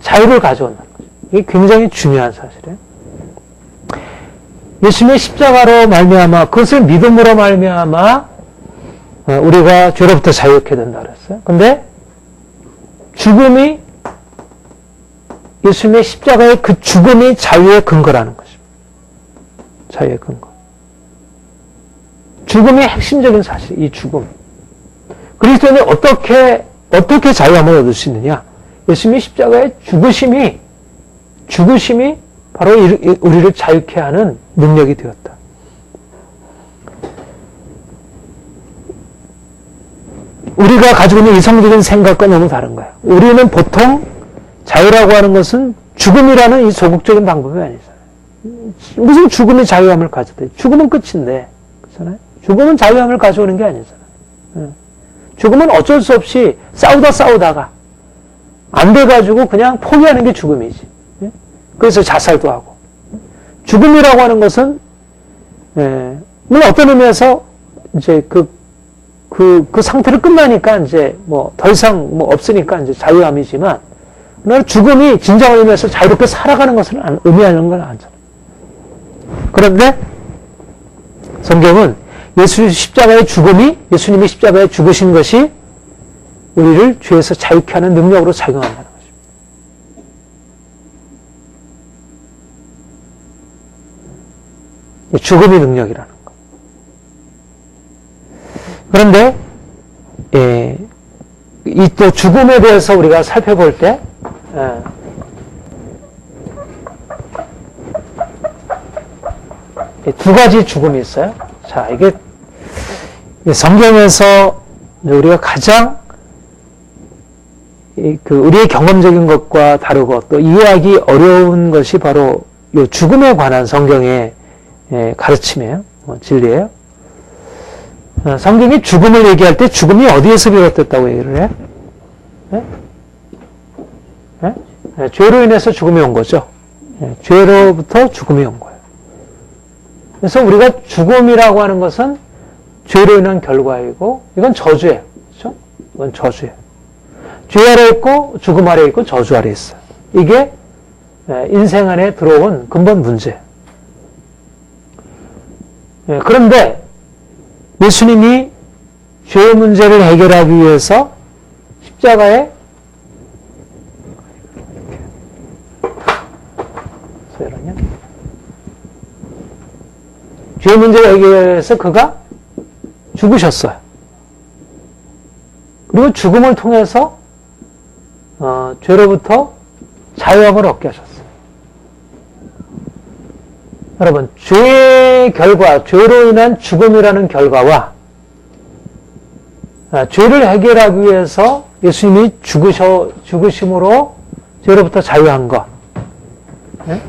자유를 가져온다는 거죠. 이게 굉장히 중요한 사실이에요. 예수님의 십자가로 말미암아, 그것을 믿음으로 말미암아 우리가 죄로부터 자유케 된다 그랬어요. 근데 죽음이, 예수님의 십자가의 그 죽음이 자유의 근거라는 것입니다. 자유의 근거. 죽음이 핵심적인 사실, 이 죽음. 그리스도인이 어떻게 자유함을 얻을 수 있느냐? 예수님의 십자가의 죽으심이 바로 우리를 자유케 하는 능력이 되었다. 우리가 가지고 있는 이성적인 생각과 너무 다른 거예요. 우리는 보통 자유라고 하는 것은 죽음이라는 이 소극적인 방법이 아니잖아요. 무슨 죽음이 자유함을 가져다. 죽음은 끝인데, 그렇잖아요? 죽음은 자유함을 가져오는 게 아니잖아요. 죽음은 어쩔 수 없이 싸우다가 안 돼가지고 그냥 포기하는 게 죽음이지. 그래서 자살도 하고. 죽음이라고 하는 것은, 물론 어떤 의미에서 이제 그 상태를 끝나니까 이제 더 이상 없으니까 이제 자유함이지만, 그러나 죽음이 진정한 의미에서 자유롭게 살아가는 것을 의미하는 건 아니잖아요. 그런데 성경은 예수님이 십자가에 죽으신 것이 우리를 죄에서 자유케 하는 능력으로 작용한다는 것입니다. 죽음의 능력이라는 것. 그런데 이 또 죽음에 대해서 우리가 살펴볼 때 두 가지 죽음이 있어요. 자, 이게 성경에서 우리가 가장 우리의 경험적인 것과 다르고 또 이해하기 어려운 것이 바로 이 죽음에 관한 성경의 가르침이에요. 진리예요. 성경이 죽음을 얘기할 때 죽음이 어디에서 비롯됐다고 얘기를 해요? 죄로 인해서 죽음이 온 거죠. 죄로부터 죽음이 온 거예요. 그래서 우리가 죽음이라고 하는 것은 죄로 인한 결과이고, 이건 저주예요. 그렇죠? 이건 저주예요. 죄 아래 있고, 죽음 아래 있고, 저주 아래 있어요. 이게 인생 안에 들어온 근본 문제예요. 그런데 예수님이 죄의 문제를 해결하기 위해서 십자가에 죄의 문제를 해결해서 그가 죽으셨어요. 그리고 죽음을 통해서 죄로부터 자유함을 얻게 하셨어요. 여러분, 죄의 결과, 죄로 인한 죽음이라는 결과와 죄를 해결하기 위해서 예수님이 죽으심으로 죄로부터 자유한 것. 네?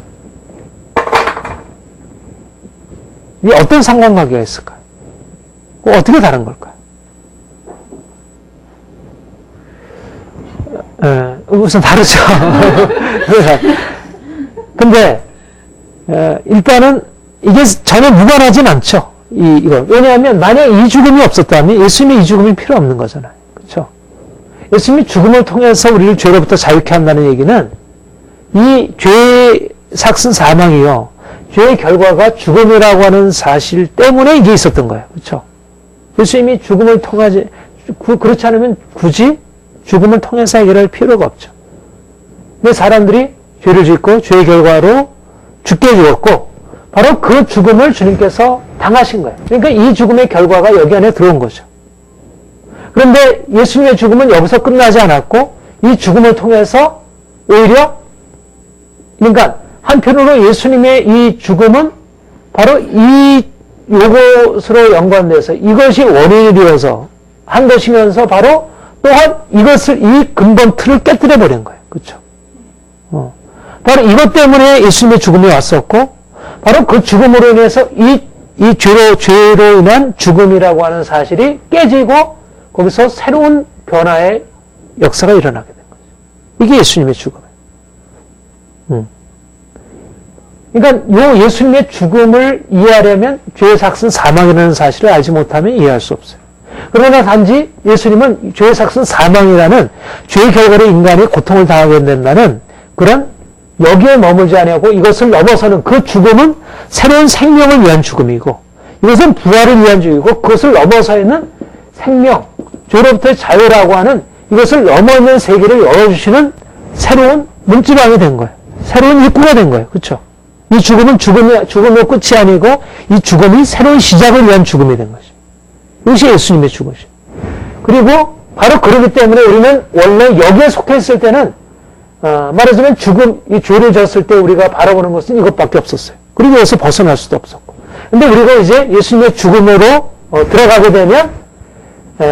이게 어떤 상관관계가 있을까요? 어떻게 다른 걸까요? 우선 다르죠. 근데 일단은 이게 전혀 무관하진 않죠. 이거. 왜냐하면 만약 이 죽음이 없었다면 예수님의 이 죽음이 필요 없는 거잖아요. 그렇죠? 예수님이 죽음을 통해서 우리를 죄로부터 자유케 한다는 얘기는 이 죄의 삭슨 사망이요. 죄의 결과가 죽음이라고 하는 사실 때문에 이게 있었던 거예요. 그렇죠? 예수님이 죽음을 통하지, 그렇지 않으면 굳이 죽음을 통해서 해결할 필요가 없죠. 근데 사람들이 죄를 짓고 죄의 결과로 죽게 죽었고, 바로 그 죽음을 주님께서 당하신 거예요. 그러니까 이 죽음의 결과가 여기 안에 들어온 거죠. 그런데 예수님의 죽음은 여기서 끝나지 않았고, 이 죽음을 통해서 오히려, 그러니까 한편으로 예수님의 이 죽음은 바로 요것으로 연관돼서 이것이 원인이 되어서 한 것이면서 바로 또한 이 근본 틀을 깨뜨려 버린 거예요. 그렇죠? 바로 이것 때문에 예수님의 죽음이 왔었고, 바로 그 죽음으로 인해서 이 이 죄로 인한 죽음이라고 하는 사실이 깨지고 거기서 새로운 변화의 역사가 일어나게 된 거죠. 이게 예수님의 죽음이에요. 그러니까 이 예수님의 죽음을 이해하려면 죄의 삭은 사망이라는 사실을 알지 못하면 이해할 수 없어요. 그러나 단지 예수님은 죄의 삭은 사망이라는 죄의 결과로 인간이 고통을 당하게 된다는 그런 여기에 머물지 않고 이것을 넘어서는 그 죽음은 새로운 생명을 위한 죽음이고 이것은 부활을 위한 죽음이고 그것을 넘어서 있는 생명, 죄로부터의 자유라고 하는 이것을 넘어있는 세계를 열어주시는 새로운 문지방이 된 거예요. 새로운 입구가 된 거예요. 그렇죠? 이 죽음은 죽음의 끝이 아니고 이 죽음이 새로운 시작을 위한 죽음이 된 것입니다. 이것이 예수님의 죽음이죠. 그리고 바로 그러기 때문에 우리는 원래 여기에 속해 있을 때는 말하자면 죽음, 이 죄를 졌을 때 우리가 바라보는 것은 이것밖에 없었어요. 그리고 여기서 벗어날 수도 없었고. 근데 우리가 이제 예수님의 죽음으로 들어가게 되면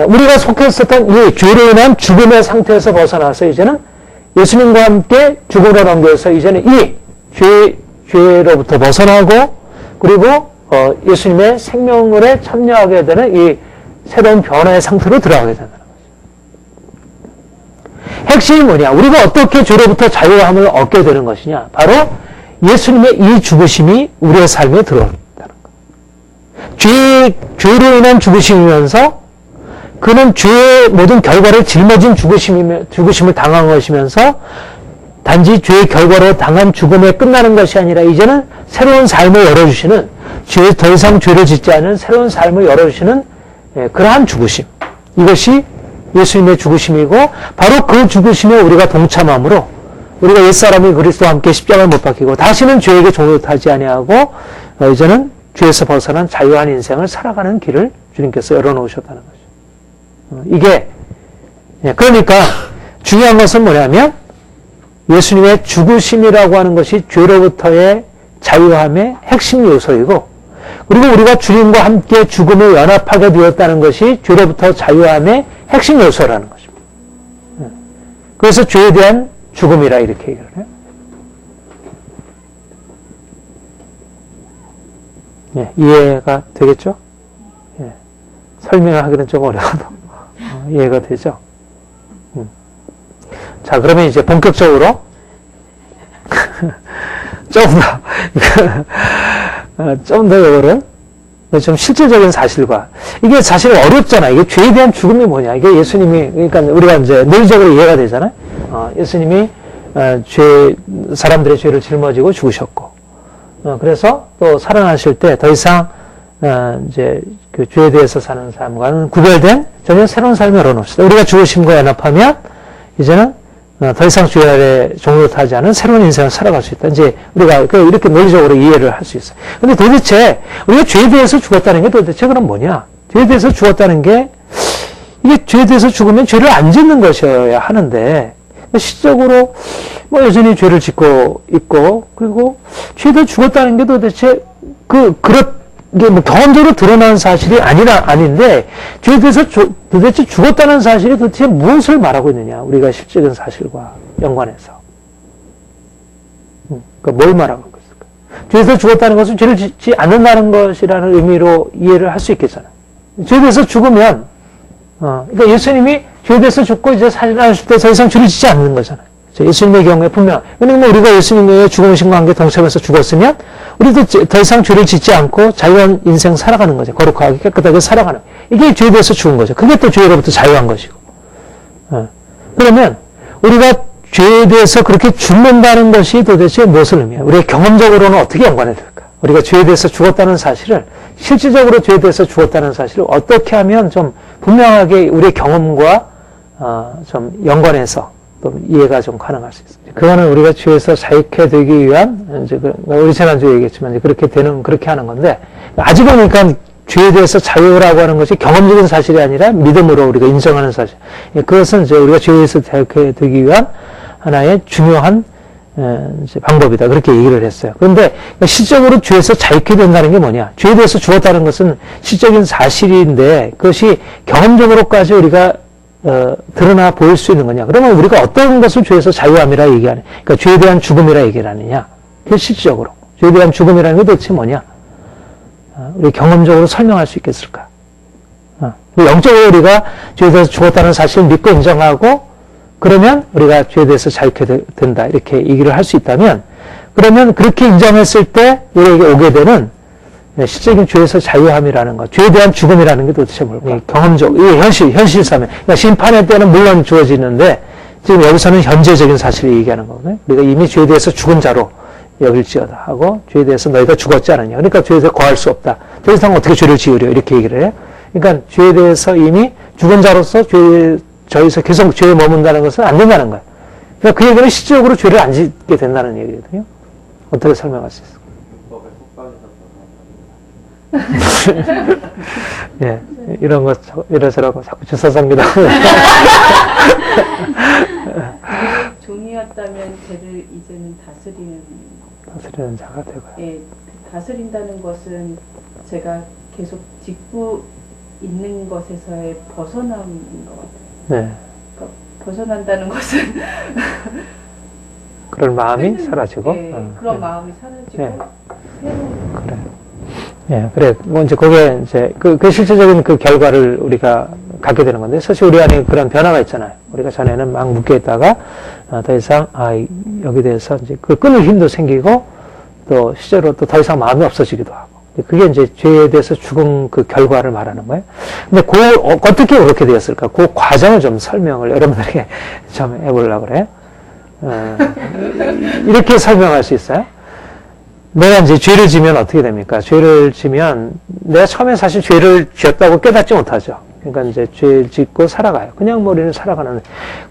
우리가 속해 있었던 이 죄로 인한 죽음의 상태에서 벗어나서 이제는 예수님과 함께 죽음으로 넘겨서 이제는 이 죄로부터 벗어나고 그리고 예수님의 생명을에 참여하게 되는 이 새로운 변화의 상태로 들어가게 된다는 거죠. 핵심이 뭐냐? 우리가 어떻게 죄로부터 자유함을 얻게 되는 것이냐? 바로 예수님의 이 죽으심이 우리의 삶에 들어온다는 거예요. 죄로 인한 죽으심이면서 그는 죄의 모든 결과를 짊어진 죽으심을 당한 것이면서 단지 죄의 결과로 당한 죽음에 끝나는 것이 아니라 이제는 새로운 삶을 열어주시는 더 이상 죄를 짓지 않은 새로운 삶을 열어주시는 그러한 죽으심. 이것이 예수님의 죽으심이고 바로 그 죽으심에 우리가 동참함으로 우리가 옛사람이 그리스도와 함께 십자가를 못 박히고 다시는 죄에게 종노릇하지 아니하고 이제는 죄에서 벗어난 자유한 인생을 살아가는 길을 주님께서 열어놓으셨다는 거죠. 이게 그러니까 중요한 것은 뭐냐면 예수님의 죽으심이라고 하는 것이 죄로부터의 자유함의 핵심 요소이고 그리고 우리가 주님과 함께 죽음에 연합하게 되었다는 것이 죄로부터 자유함의 핵심 요소라는 것입니다. 그래서 죄에 대한 죽음이라 이렇게 얘기를 해요. 이해가 되겠죠? 설명하기는 좀 어려워도 이해가 되죠? 자, 그러면 이제 본격적으로 좀 더 이거를 좀 실질적인 사실과 이게 사실 어렵잖아. 이게 죄에 대한 죽음이 뭐냐? 이게 예수님이 그러니까 우리가 이제 논리적으로 이해가 되잖아요. 예수님이 사람들의 죄를 짊어지고 죽으셨고, 그래서 또 살아나실 때 더 이상 이제 그 죄에 대해서 사는 삶과는 구별된 전혀 새로운 삶을 열어놓으시다. 우리가 죽으심과 연합하면 이제는 더 이상 죄 아래 종노릇하지 않은 새로운 인생을 살아갈 수 있다. 이제 우리가 이렇게 논리적으로 이해를 할 수 있어요. 근데 도대체 우리가 죄에 대해서 죽었다는 게 도대체 그럼 뭐냐? 죄에 대해서 죽었다는 게 이게 죄에 대해서 죽으면 죄를 안 짓는 것이어야 하는데 실질적으로 뭐 여전히 죄를 짓고 있고 그리고 죄에 대해 죽었다는 게 도대체 이게 뭐 경험적으로 드러난 사실이 아닌데 죄에 대해서 도대체 죽었다는 사실이 도대체 무엇을 말하고 있느냐? 우리가 실질적인 사실과 연관해서 그러니까 뭘 말하고 있을까? 죄에 대해서 죽었다는 것은 죄를 짓지 않는다는 것이라는 의미로 이해를 할 수 있겠잖아요. 죄에 대해서 죽으면 그러니까 예수님이 죄에 대해서 죽고 이제 살아나실 때 더 이상 죄를 짓지 않는 거잖아요. 예수님의 경우에 분명. 그러니까 우리가 예수님의 죽으심과 함께 동참해서 죽었으면 우리도 더 이상 죄를 짓지 않고 자유한 인생 살아가는 거죠. 거룩하게 깨끗하게 살아가는. 이게 죄에 대해서 죽은 거죠. 그게 또 죄로부터 자유한 것이고. 그러면 우리가 죄에 대해서 그렇게 죽는다는 것이 도대체 무엇을 의미해요? 우리가 경험적으로는 어떻게 연관해 될까? 우리가 죄에 대해서 죽었다는 사실을 실질적으로 죄에 대해서 죽었다는 사실을 어떻게 하면 좀 분명하게 우리의 경험과 좀 연관해서 또 이해가 좀 가능할 수 있습니다. 그거는 우리가 죄에서 자유케 되기 위한 이제 우리 지난주에 얘기했지만 이제 그렇게 하는 건데 아직은 그러니까 죄에 대해서 자유라고 하는 것이 경험적인 사실이 아니라 믿음으로 우리가 인정하는 사실. 그것은 이제 우리가 죄에서 자유케 되기 위한 하나의 중요한 이제 방법이다. 그렇게 얘기를 했어요. 그런데 실적으로 죄에서 자유케 된다는 게 뭐냐? 죄에 대해서 죽었다는 것은 실적인 사실인데 그것이 경험적으로까지 우리가 드러나 보일 수 있는 거냐? 그러면 우리가 어떤 것을 죄에서 자유함이라 얘기하냐? 그러니까 죄에 대한 죽음이라 얘기를 하느냐? 그 실질적으로 죄에 대한 죽음이라는 게 도대체 뭐냐? 우리 경험적으로 설명할 수 있겠을까? 영적으로 우리가 죄에 대해서 죽었다는 사실을 믿고 인정하고 그러면 우리가 죄에 대해서 자유케 된다 이렇게 얘기를 할 수 있다면 그러면 그렇게 인정했을 때 우리에게 오게 되는 실제적인 죄에서 자유함이라는 것, 죄에 대한 죽음이라는 게 도대체 뭘까? 경험적, 이 현실 삶에. 그러니까 심판의 때는 물론 주어지는데 지금 여기서는 현재적인 사실을 얘기하는 거거든요. 우리가 이미 죄에 대해서 죽은 자로 여길지어다 하고 죄에 대해서 너희가 죽었지 않느냐. 그러니까 죄에 대해서 거할 수 없다. 더 이상 어떻게 죄를 지으려 이렇게 얘기를 해요. 그러니까 죄에 대해서 이미 죽은 자로서 저희서 계속 죄에 머문다는 것은 안 된다는 거예요. 그러니까 그 얘기는 실질적으로 죄를 안 짓게 된다는 얘기거든요. 어떻게 설명할 수 있을까요? 예, 이런 거 이래서라고 자꾸 주사섭니다. 종이었다면 죄를 이제는 다스리는 자가 되고요. 예, 다스린다는 것은 제가 계속 짓고 있는 것에서의 벗어남인 것 같아요. 네. 그러니까 벗어난다는 것은 그런 마음이 사라지고, 그런 마음이 사라지고 새로운 그래. 예, 그래. 뭐, 이제, 그게, 이제, 그 실제적인 그 결과를 우리가 갖게 되는 건데, 사실 우리 안에 그런 변화가 있잖아요. 우리가 전에는 막 묶여있다가, 더 이상, 여기 대해서 이제 그 끊을 힘도 생기고, 또, 실제로 또 더 이상 마음이 없어지기도 하고. 그게 이제 죄에 대해서 죽은 그 결과를 말하는 거예요. 근데 어떻게 그렇게 되었을까? 그 과정을 좀 설명을 여러분들에게 좀 해보려고 그래요. 이렇게 설명할 수 있어요? 내가 이제 죄를 지면 어떻게 됩니까? 죄를 지면 내가 처음에 사실 죄를 지었다고 깨닫지 못하죠. 그러니까 이제 죄를 짓고 살아가요. 그냥 우리는 살아가는.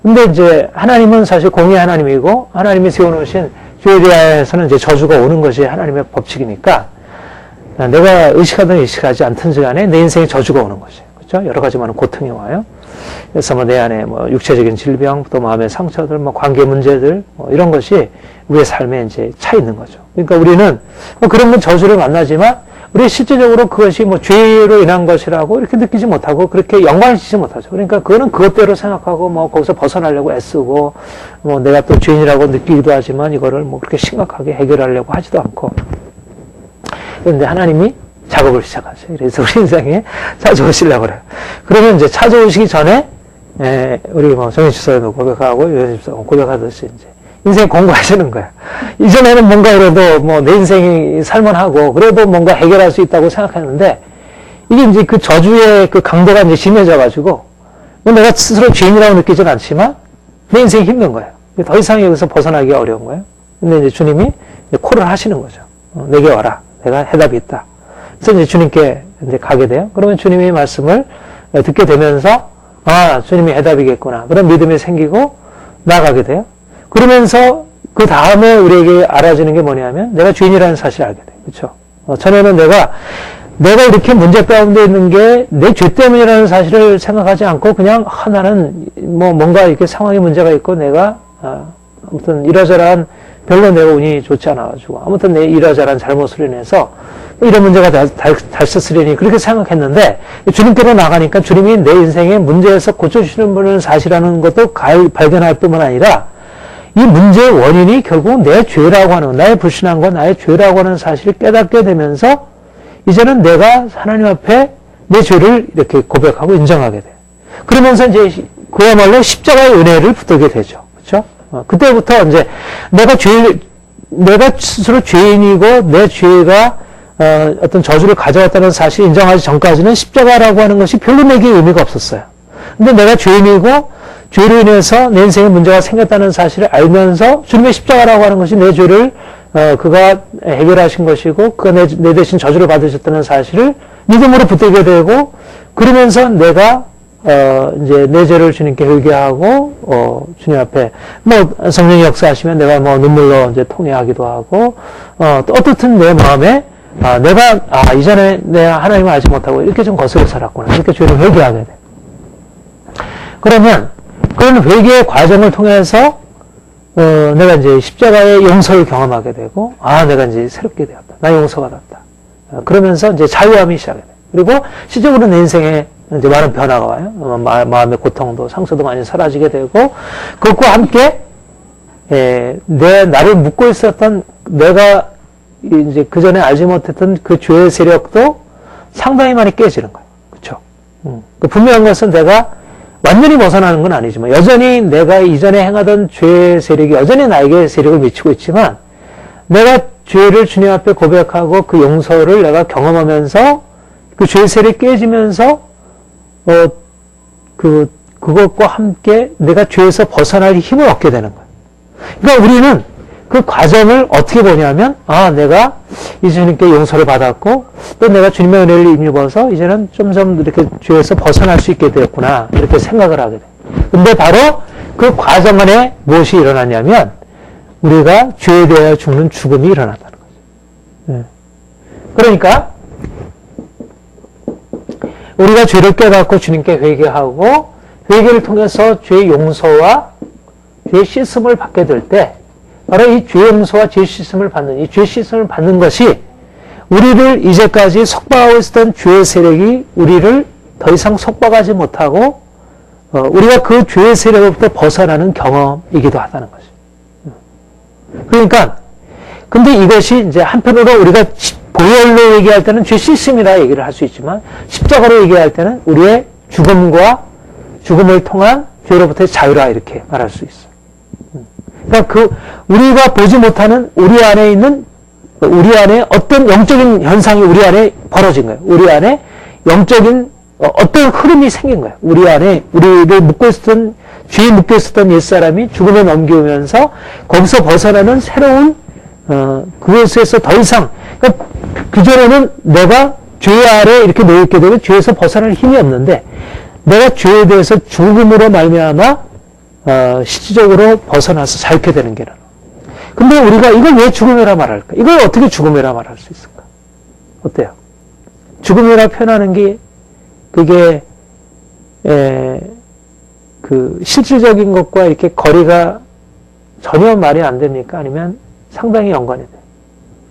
근데 이제 하나님은 사실 공의 하나님이고 하나님이 세워놓으신 죄에 대해서는 이제 저주가 오는 것이 하나님의 법칙이니까 내가 의식하든 의식하지 않든지 간에 내 인생에 저주가 오는 것이에요. 그렇죠? 여러 가지 많은 고통이 와요. 그래서 뭐 내 안에 뭐 육체적인 질병, 또 마음의 상처들, 뭐 관계 문제들, 뭐 이런 것이 우리의 삶에 이제 차 있는 거죠. 그러니까 우리는 뭐 그런 건 저주를 만나지만 우리 실제적으로 그것이 뭐 죄로 인한 것이라고 이렇게 느끼지 못하고 그렇게 연관을 짓지 못하죠. 그러니까 그거는 그것대로 생각하고 뭐 거기서 벗어나려고 애쓰고 뭐 내가 또 죄인이라고 느끼기도 하지만 이거를 뭐 그렇게 심각하게 해결하려고 하지도 않고. 그런데 하나님이 작업을 시작하죠. 그래서 우리 인생에 찾아오시려고 그래요. 그러면 이제 찾아오시기 전에, 우리 뭐 정인집사도 고백하고, 요셉집사도 고백하듯이 이제 인생 공부하시는 거예요. 이전에는 뭔가 그래도 뭐 내 인생이 살만하고, 그래도 뭔가 해결할 수 있다고 생각했는데, 이게 이제 그 저주의 그 강도가 이제 심해져가지고, 내가 스스로 죄인이라고 느끼진 않지만, 내 인생이 힘든 거예요. 더 이상 여기서 벗어나기 어려운 거예요. 근데 이제 주님이 이제 콜을 하시는 거죠. 내게 와라. 내가 해답이 있다. 그래서 이제 주님께 이제 가게 돼요. 그러면 주님의 말씀을 듣게 되면서, 주님이 해답이겠구나. 그런 믿음이 생기고 나아가게 돼요. 그러면서 그 다음에 우리에게 알아지는 게 뭐냐면 내가 죄인이라는 사실을 알게 돼요. 그렇죠? 전에는 내가 이렇게 문제 가운데 있는 게 내 죄 때문이라는 사실을 생각하지 않고 그냥 나는 뭐 뭔가 이렇게 상황에 문제가 있고 내가 아무튼 이러저러한 별로 내가 운이 좋지 않아가지고 아무튼 내 이러저러한 잘못으로 인해서 이런 문제가 닥쳤으려니 그렇게 생각했는데 주님께로 나가니까 주님이 내 인생의 문제에서 고쳐주시는 분을 사실하는 것도 발견할 뿐만 아니라 이 문제의 원인이 결국 내 죄라고 하는, 나의 불신앙과 나의 죄라고 하는 사실을 깨닫게 되면서 이제는 내가 하나님 앞에 내 죄를 이렇게 고백하고 인정하게 돼. 그러면서 이제 그야말로 십자가의 은혜를 붙들게 되죠. 그렇죠? 그때부터 이제 내가 스스로 죄인이고 내 죄가 어떤 저주를 가져왔다는 사실을 인정하기 전까지는 십자가라고 하는 것이 별로 내게 의미가 없었어요. 근데 내가 죄인이고 죄로 인해서 내 인생에 문제가 생겼다는 사실을 알면서 주님의 십자가라고 하는 것이 내 죄를 그가 해결하신 것이고 그가 내 대신 저주를 받으셨다는 사실을 믿음으로 붙들게 되고 그러면서 내가 이제 내 죄를 주님께 회개하고 주님 앞에 뭐 성령이 역사하시면 내가 뭐 눈물로 이제 통회하기도 하고 또 어떻든 내 마음에 내가 이전에 내가 하나님을 알지 못하고 이렇게 좀 거슬려 살았구나 이렇게 죄를 회개하게 돼. 그러면 그런 회개의 과정을 통해서 내가 이제 십자가의 용서를 경험하게 되고 내가 이제 새롭게 되었다. 나 용서가 됐다. 그러면서 이제 자유함이 시작이 돼. 그리고 실제적으로 내 인생에 이제 많은 변화가 와요. 마음의 고통도 상처도 많이 사라지게 되고 그것과 함께 나를 묶고 있었던 내가 이제 그 전에 알지 못했던 그 죄의 세력도 상당히 많이 깨지는 거예요. 그쵸? 그 분명한 것은 내가 완전히 벗어나는 건 아니지만, 여전히 내가 이전에 행하던 죄의 세력이 여전히 나에게 세력을 미치고 있지만, 내가 죄를 주님 앞에 고백하고 그 용서를 내가 경험하면서 그 죄의 세력이 깨지면서, 그것과 함께 내가 죄에서 벗어날 힘을 얻게 되는 거예요. 그러니까 우리는 그 과정을 어떻게 보냐면, 내가 이 주님께 용서를 받았고, 또 내가 주님의 은혜를 힘입어서 이제는 점점 이렇게 죄에서 벗어날 수 있게 되었구나, 이렇게 생각을 하게 돼요. 근데 바로 그 과정 안에 무엇이 일어나냐면, 우리가 죄에 대하여 죽는 죽음이 일어났다는 거죠. 네. 그러니까, 우리가 죄를 깨닫고 주님께 회개하고, 회개를 통해서 죄의 용서와 죄의 씻음을 받게 될 때, 바로 이 죄 용서와 죄 씻음을 받는, 이 죄 씻음을 받는 것이 우리를 이제까지 속박하고 있었던 죄의 세력이 우리를 더 이상 속박하지 못하고, 우리가 그 죄의 세력으로부터 벗어나는 경험이기도 하다는 거죠. 그러니까, 근데 이것이 이제 한편으로 우리가 보혈로 얘기할 때는 죄 씻음이라 얘기를 할 수 있지만, 십자가로 얘기할 때는 우리의 죽음을 통한 죄로부터의 자유라 이렇게 말할 수 있어요. 그러니까 우리가 보지 못하는 우리 안에 어떤 영적인 현상이 우리 안에 벌어진 거예요. 우리 안에 영적인 어떤 흐름이 생긴 거예요. 우리 안에 우리를 죄에 묶여 있었던 옛사람이 죽음에 넘기면서 거기서 벗어나는 새로운 그것에서 더 이상, 그러니까 그전에는 내가 죄 아래 이렇게 놓여있게 되고 죄에서 벗어날 힘이 없는데, 내가 죄에 대해서 죽음으로 말미암아 실질적으로 벗어나서 자유케 되는 게라. 근데 우리가 이걸 왜 죽음이라 말할까? 이걸 어떻게 죽음이라 말할 수 있을까? 어때요? 죽음이라 표현하는 게 그게 그 실질적인 것과 이렇게 거리가 전혀 말이 안 됩니까? 아니면 상당히 연관이 돼요.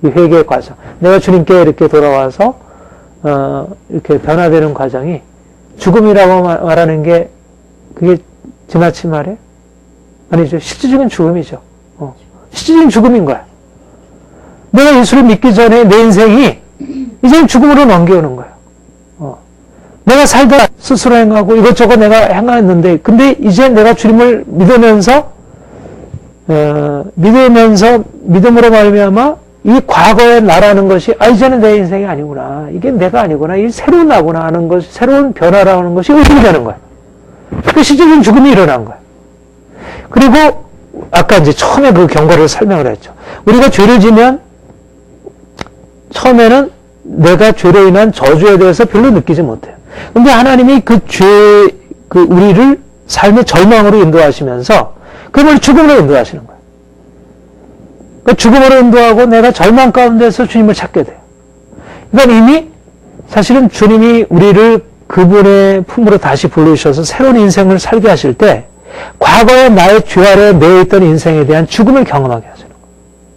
이 회개의 과정. 내가 주님께 이렇게 돌아와서 이렇게 변화되는 과정이 죽음이라고 말하는 게 그게 지나친 말이에요? 아니죠. 실질적인 죽음이죠. 실질적인 죽음인 거야. 내가 예수를 믿기 전에 내 인생이 이제 죽음으로 넘겨오는 거예요. 내가 살다 스스로 행하고 이것저것 내가 행했는데, 근데 이제 내가 주님을 믿으면서 믿음으로 말미암아 이 과거의 나라는 것이 이제는 내 인생이 아니구나, 이게 내가 아니구나, 이 새로운 나구나 하는 것이, 새로운 변화라는 것이 의심이 되는 거예요. 그 실질적인 죽음이 일어난 거예요. 그리고 아까 이제 처음에 그 경과를 설명을 했죠. 우리가 죄를 지면 처음에는 내가 죄로 인한 저주에 대해서 별로 느끼지 못해요. 근데 하나님이 우리를 삶의 절망으로 인도하시면서 그걸 죽음으로 인도하시는 거예요. 그 죽음으로 인도하고 내가 절망 가운데서 주님을 찾게 돼요. 그러니까 이미 사실은 주님이 우리를 그분의 품으로 다시 부르셔서 새로운 인생을 살게 하실 때, 과거의 나의 죄 아래에 매여있던 인생에 대한 죽음을 경험하게 하시는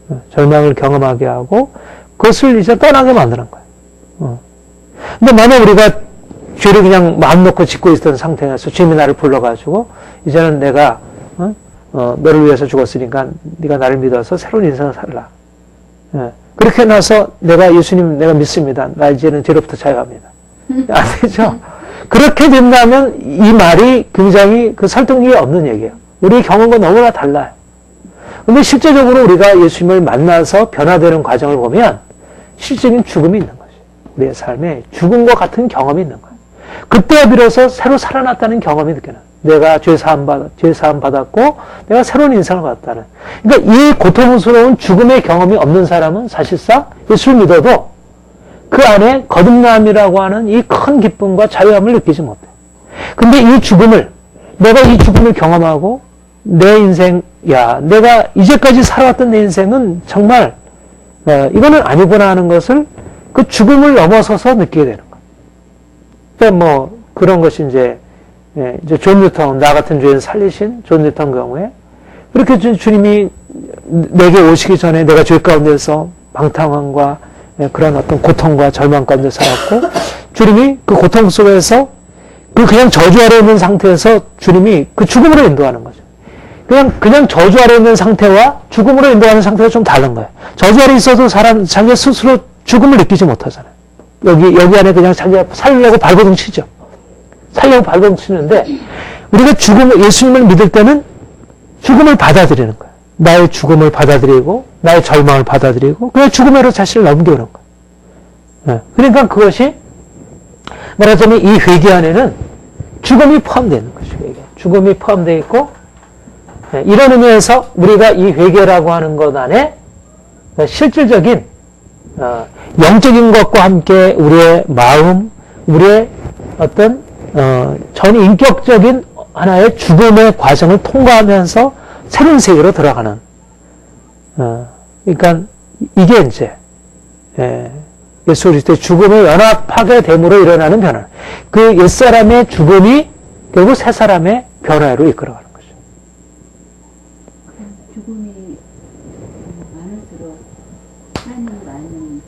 거예요. 절망을 경험하게 하고 그것을 이제 떠나게 만드는 거예요. 근데 만약 우리가 죄를 그냥 마음 놓고 짓고 있던 상태에서 주님이 나를 불러가지고 이제는 내가 너를 위해서 죽었으니까 네가 나를 믿어서 새로운 인생을 살라. 그렇게 나서 내가 예수님 내가 믿습니다. 나 이제는 죄로부터 자유합니다. 안 되죠? 그렇게 된다면 이 말이 굉장히 그 설득력이 없는 얘기예요. 우리의 경험과 너무나 달라요. 근데 실제적으로 우리가 예수님을 만나서 변화되는 과정을 보면 실질적인 죽음이 있는 거죠. 우리의 삶에 죽음과 같은 경험이 있는 거예요. 그때야 비로소 새로 살아났다는 경험이 느껴요. 내가 죄 사함 받았고 내가 새로운 인생을 받았다는. 그러니까 이 고통스러운 죽음의 경험이 없는 사람은 사실상 예수를 믿어도 그 안에 거듭남이라고 하는 이 큰 기쁨과 자유함을 느끼지 못해요. 근데 내가 이 죽음을 경험하고 내 인생, 내가 이제까지 살아왔던 내 인생은 정말 이거는 아니구나 하는 것을 그 죽음을 넘어서서 느끼게 되는 거예요. 그러니까 그런 것이 이제 존 뉴턴, 나 같은 죄인 살리신 존 뉴턴 경우에 그렇게 주님이 내게 오시기 전에 내가 죄 가운데서 방탕함과 그런 어떤 고통과 절망 가운데 살았고, 주님이 그 고통 속에서 그냥 저주 아래 있는 상태에서 주님이 그 죽음으로 인도하는 거죠. 그냥 저주 아래 있는 상태와 죽음으로 인도하는 상태가 좀 다른 거예요. 저주 아래 있어도 자기 스스로 죽음을 느끼지 못하잖아요. 여기 안에 그냥 자기가 살려고 발버둥 치죠. 살려고 발버둥 치는데, 우리가 예수님을 믿을 때는 죽음을 받아들이는 거예요. 나의 죽음을 받아들이고, 나의 절망을 받아들이고, 그냥 죽음으로 자신을 넘겨오는 거예요. 네. 그러니까 그것이, 말하자면 이 회개 안에는 죽음이 포함되어 있는 것이죠. 죽음이 포함되어 있고, 네. 이런 의미에서 우리가 이 회개라고 하는 것 안에 실질적인, 영적인 것과 함께 우리의 마음, 우리의 어떤, 전 인격적인 하나의 죽음의 과정을 통과하면서 새로운 세계로 들어가는, 그러니까 이게 이제, 예수 그리스도의 죽음에 연합하게 됨으로 일어나는 변화. 그 옛사람의 죽음이 결국 새 사람의 변화로 이끌어가는 거죠. 죽음이 많을수록 삶이 많은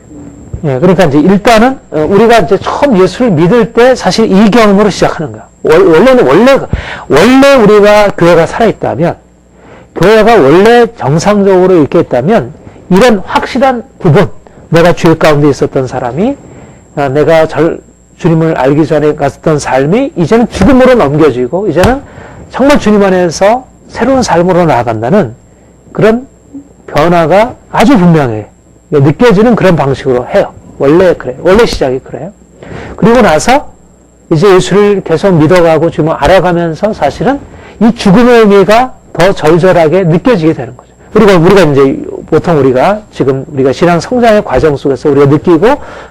그러니까 이제 일단은 우리가 이제 처음 예수를 믿을 때 사실 이 경험으로 시작하는 거야. 원래 우리가 교회가 살아있다면, 교회가 원래 정상적으로 이렇게 했다면, 이런 확실한 부분, 내가 죄 가운데 있었던 사람이, 내가 주님을 알기 전에 갔었던 삶이 이제는 죽음으로 넘겨지고, 이제는 정말 주님 안에서 새로운 삶으로 나아간다는 그런 변화가 아주 분명해. 느껴지는 그런 방식으로 해요. 원래 그래요. 원래 시작이 그래요. 그리고 나서 이제 예수를 계속 믿어가고 지금 알아가면서 사실은 이 죽음의 의미가 더 절절하게 느껴지게 되는 거죠. 우리가 이제 보통 우리가 신앙 성장의 과정 속에서 우리가 느끼고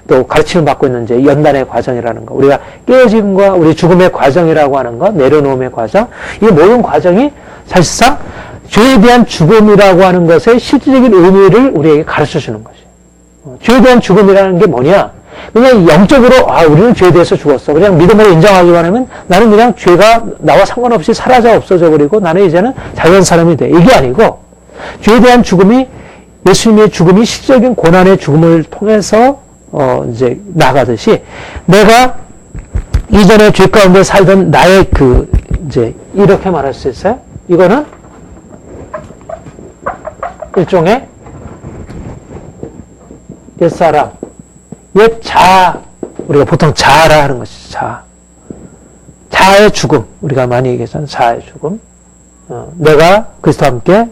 또 가르침을 받고 있는 이제 연단의 과정이라는 거, 우리가 깨어짐과 우리 죽음의 과정이라고 하는 거, 내려놓음의 과정, 이 모든 과정이 사실상 죄에 대한 죽음이라고 하는 것의 실질적인 의미를 우리에게 가르쳐 주는 거지. 죄에 대한 죽음이라는 게 뭐냐? 그냥 영적으로, 우리는 죄에 대해서 죽었어. 그냥 믿음으로 인정하기만 하면 나는 그냥 죄가 나와 상관없이 사라져 없어져 버리고 나는 이제는 자유한 사람이 돼. 이게 아니고, 죄에 대한 죽음이, 예수님의 죽음이 실질적인 고난의 죽음을 통해서, 이제 나가듯이, 내가 이전에 죄 가운데 살던 나의 이제, 이렇게 말할 수 있어요? 이거는 일종의 옛사람, 옛 자아, 우리가 보통 자아라 하는 것이죠. 자아의 죽음, 우리가 많이 얘기하잖아요. 자아의 죽음. 내가 그리스도와 함께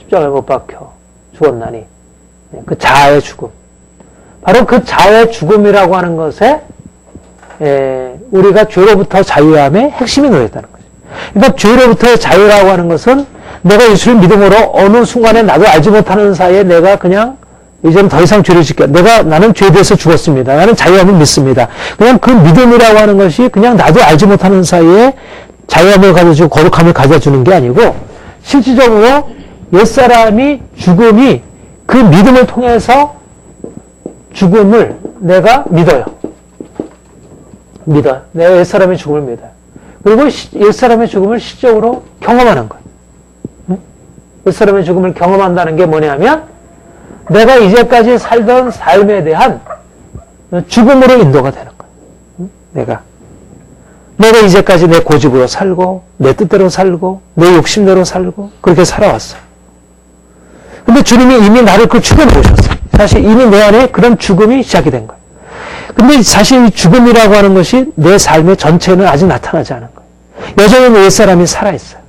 십자가에 못 박혀 죽었나니, 그 자아의 죽음. 바로 그 자아의 죽음이라고 하는 것에 우리가 죄로부터 자유함의 핵심이 놓여있다는 거죠. 그러니까 죄로부터의 자유라고 하는 것은 내가 예수를 믿음으로 어느 순간에 나도 알지 못하는 사이에 내가 그냥 이제는 더 이상 죄를 짓게, 나는 죄에 대해서 죽었습니다. 나는 자유함을 믿습니다. 그냥 그 믿음이라고 하는 것이 그냥 나도 알지 못하는 사이에 자유함을 가져주고 거룩함을 가져주는 게 아니고, 실질적으로 옛사람이 죽음이 그 믿음을 통해서 죽음을 내가 믿어요. 내가 옛사람의 죽음을 믿어요. 그리고 옛사람의 죽음을 실적으로 경험하는 거예요. 옛사람의 죽음을 경험한다는 게 뭐냐면, 내가 이제까지 살던 삶에 대한 죽음으로 인도가 되는 거예요. 내가 이제까지 내 고집으로 살고, 내 뜻대로 살고, 내 욕심대로 살고, 그렇게 살아왔어요. 근데 주님이 이미 나를 죽여놓으셨어요. 사실 이미 내 안에 그런 죽음이 시작이 된 거예요. 근데 사실 이 죽음이라고 하는 것이 내 삶의 전체는 아직 나타나지 않은 거예요. 여전히 내 옛사람이 살아있어요.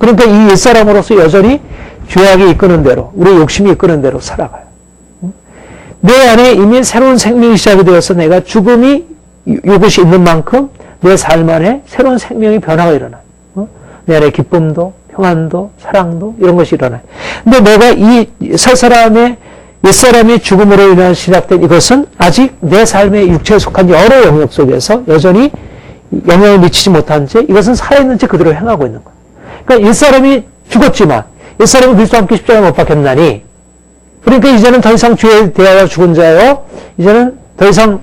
그러니까 이 옛사람으로서 여전히 죄악이 이끄는 대로, 우리 욕심이 이끄는 대로 살아가요. 내 안에 이미 새로운 생명이 시작이 되어서 내가 죽음이 이것이 있는 만큼 내 삶 안에 새로운 생명의 변화가 일어나요. 내 안에 기쁨도, 평안도, 사랑도 이런 것이 일어나요. 근데 내가 이 새 사람의 옛사람의 죽음으로 인해 시작된 이것은 아직 내 삶의 육체에 속한 여러 영역 속에서 여전히 영향을 미치지 못한 채 이것은 살아있는 채 그대로 행하고 있는 거예요. 그러니까 옛사람이 죽었지만 옛사람이 그리스도와 함께 십자가에 못 박혔나니, 그러니까 이제는 더 이상 죄에 대하여 죽은 자요, 이제는 더 이상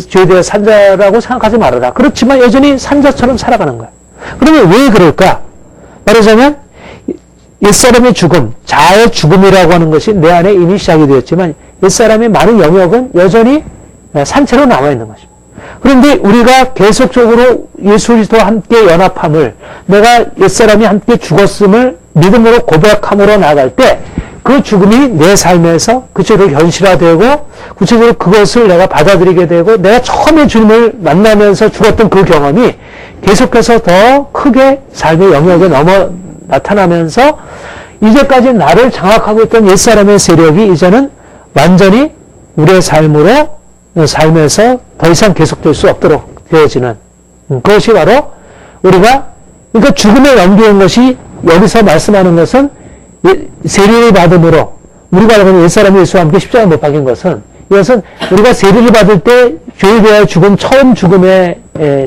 죄에 대하여 산 자라고 생각하지 말아라. 그렇지만 여전히 산 자처럼 살아가는 거야. 그러면 왜 그럴까? 말하자면 옛사람의 죽음, 자아의 죽음이라고 하는 것이 내 안에 이미 시작이 되었지만 옛사람의 많은 영역은 여전히 산채로 남아있는 것입니다. 그런데 우리가 계속적으로 예수 그리스도와 함께 연합함을, 내가 옛사람이 함께 죽었음을 믿음으로 고백함으로 나갈 때 그 죽음이 내 삶에서 구체적으로 현실화되고 구체적으로 그것을 내가 받아들이게 되고 내가 처음에 주님을 만나면서 죽었던 그 경험이 계속해서 더 크게 삶의 영역에 나타나면서 이제까지 나를 장악하고 있던 옛사람의 세력이 이제는 완전히 우리의 삶에서 더 이상 계속될 수 없도록 되어지는 그것이 바로 우리가 그러니까 죽음에 넘기는 것이 여기서 말씀하는 것은 세례를 받음으로 우리가 알고 있는 옛사람이 예수와 함께 십자가에 못 박힌 것은 이것은 우리가 세례를 받을 때 죄에 대하여 죽음, 처음 죽음에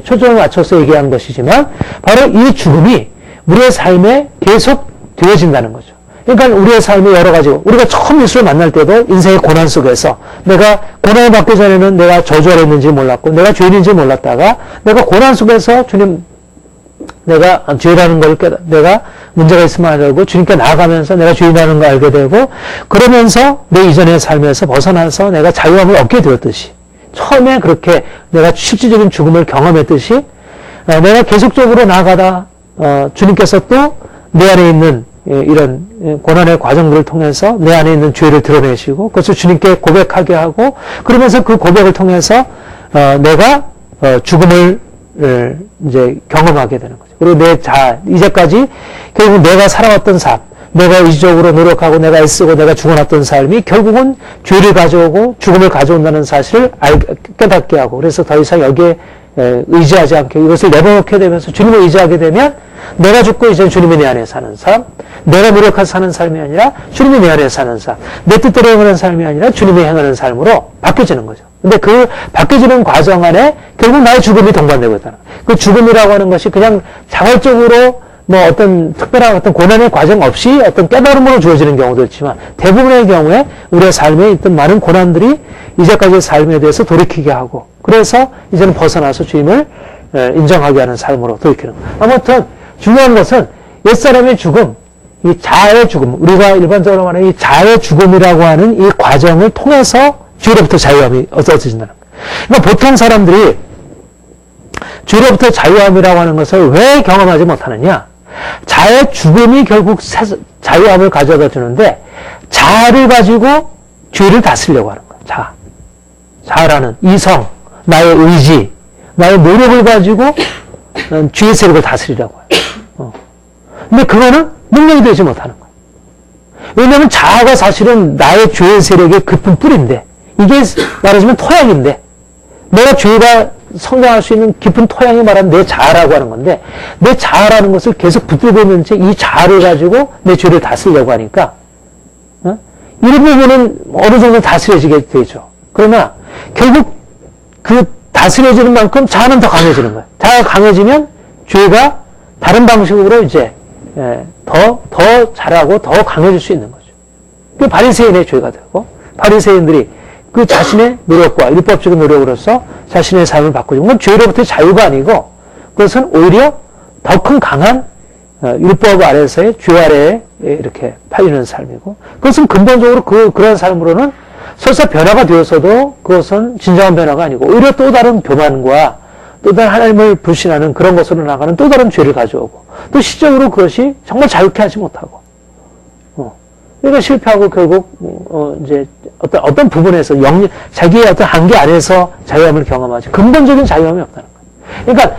초점을 맞춰서 얘기하는 것이지만 바로 이 죽음이 우리의 삶에 계속 되어진다는 거죠. 그러니까 우리의 삶이 여러 가지고 우리가 처음 예수를 만날 때도 인생의 고난 속에서 내가 고난을 받기 전에는 내가 저주하였는지 몰랐고 내가 죄인인지 몰랐다가 내가 고난 속에서 주님 내가 죄라는 걸 내가 문제가 있으면 알고 주님께 나아가면서 내가 죄인이라는 걸 알게 되고 그러면서 내 이전의 삶에서 벗어나서 내가 자유함을 얻게 되었듯이 처음에 그렇게 내가 실질적인 죽음을 경험했듯이 내가 계속적으로 나아가다 주님께서 또 내 안에 있는 이런 고난의 과정들을 통해서 내 안에 있는 죄를 드러내시고 그것을 주님께 고백하게 하고 그러면서 그 고백을 통해서 내가 죽음을 이제 경험하게 되는 거죠. 그리고 이제까지 결국 내가 살아왔던 삶, 내가 의지적으로 노력하고 내가 애쓰고 내가 죽어놨던 삶이 결국은 죄를 가져오고 죽음을 가져온다는 사실을 깨닫게 하고 그래서 더 이상 여기에 의지하지 않게 이것을 내려놓게 되면서 주님을 의지하게 되면 내가 죽고 이제 주님이 내 안에 사는 삶, 내가 노력해서 사는 삶이 아니라 주님이 내 안에 사는 삶, 내 뜻대로 행하는 삶이 아니라 주님이 행하는 삶으로 바뀌어지는 거죠. 근데 그 바뀌어지는 과정 안에 결국 나의 죽음이 동반되고 있다는 거예요. 그 죽음이라고 하는 것이 그냥 자발적으로 뭐 어떤 특별한 어떤 고난의 과정 없이 어떤 깨달음으로 주어지는 경우도 있지만 대부분의 경우에 우리의 삶에 있던 많은 고난들이 이제까지의 삶에 대해서 돌이키게 하고 그래서 이제는 벗어나서 주님을 인정하게 하는 삶으로 돌이키는 거예요. 아무튼 중요한 것은 옛사람의 죽음, 이 자아의 죽음, 우리가 일반적으로 말하는 이 자아의 죽음이라고 하는 이 과정을 통해서 죄로부터 자유함이 얻어진다는 거예요. 그러니까 보통 사람들이 죄로부터 자유함이라고 하는 것을 왜 경험하지 못하느냐? 자아의 죽음이 결국 자유함을 가져다 주는데 자아를 가지고 죄를 다스리려고 하는 거예요. 자아라는 이성, 나의 의지, 나의 노력을 가지고 죄의 세력을 다스리려고 해요. 근데 그거는 능력이 되지 못하는 거예요. 왜냐하면 자아가 사실은 나의 죄의 세력의 깊은 뿌리인데 이게 말하자면 토양인데 내가 죄가 성장할 수 있는 깊은 토양이 말하는 내 자아라고 하는 건데 내 자아라는 것을 계속 붙들고 있는 채 이 자아를 가지고 내 죄를 다스리려고 하니까 이런 부분은 어느 정도 다스려지게 되죠. 그러나 결국 그 다스려지는 만큼 자아는 더 강해지는 거예요. 자아가 강해지면 죄가 다른 방식으로 이제 더 잘하고 더 강해질 수 있는 거죠. 그 바리새인의 죄가 되고 바리새인들이 그 자신의 노력과 율법적인 노력으로서 자신의 삶을 바꾸죠. 그건 죄로부터의 자유가 아니고 그것은 오히려 더 큰 강한 율법 아래서의 죄 아래에 이렇게 팔리는 삶이고 그것은 근본적으로 그런 삶으로는 설사 변화가 되었어도 그것은 진정한 변화가 아니고 오히려 또 다른 교만과 또 다른 하나님을 불신하는 그런 것으로 나가는 또 다른 죄를 가져오고 또 시적으로 그것이 정말 자유케 하지 못하고 그러니까 실패하고 결국 이제 어떤 부분에서 자기의 어떤 한계 안에서 자유함을 경험하지 근본적인 자유함이 없다는 거예요. 그러니까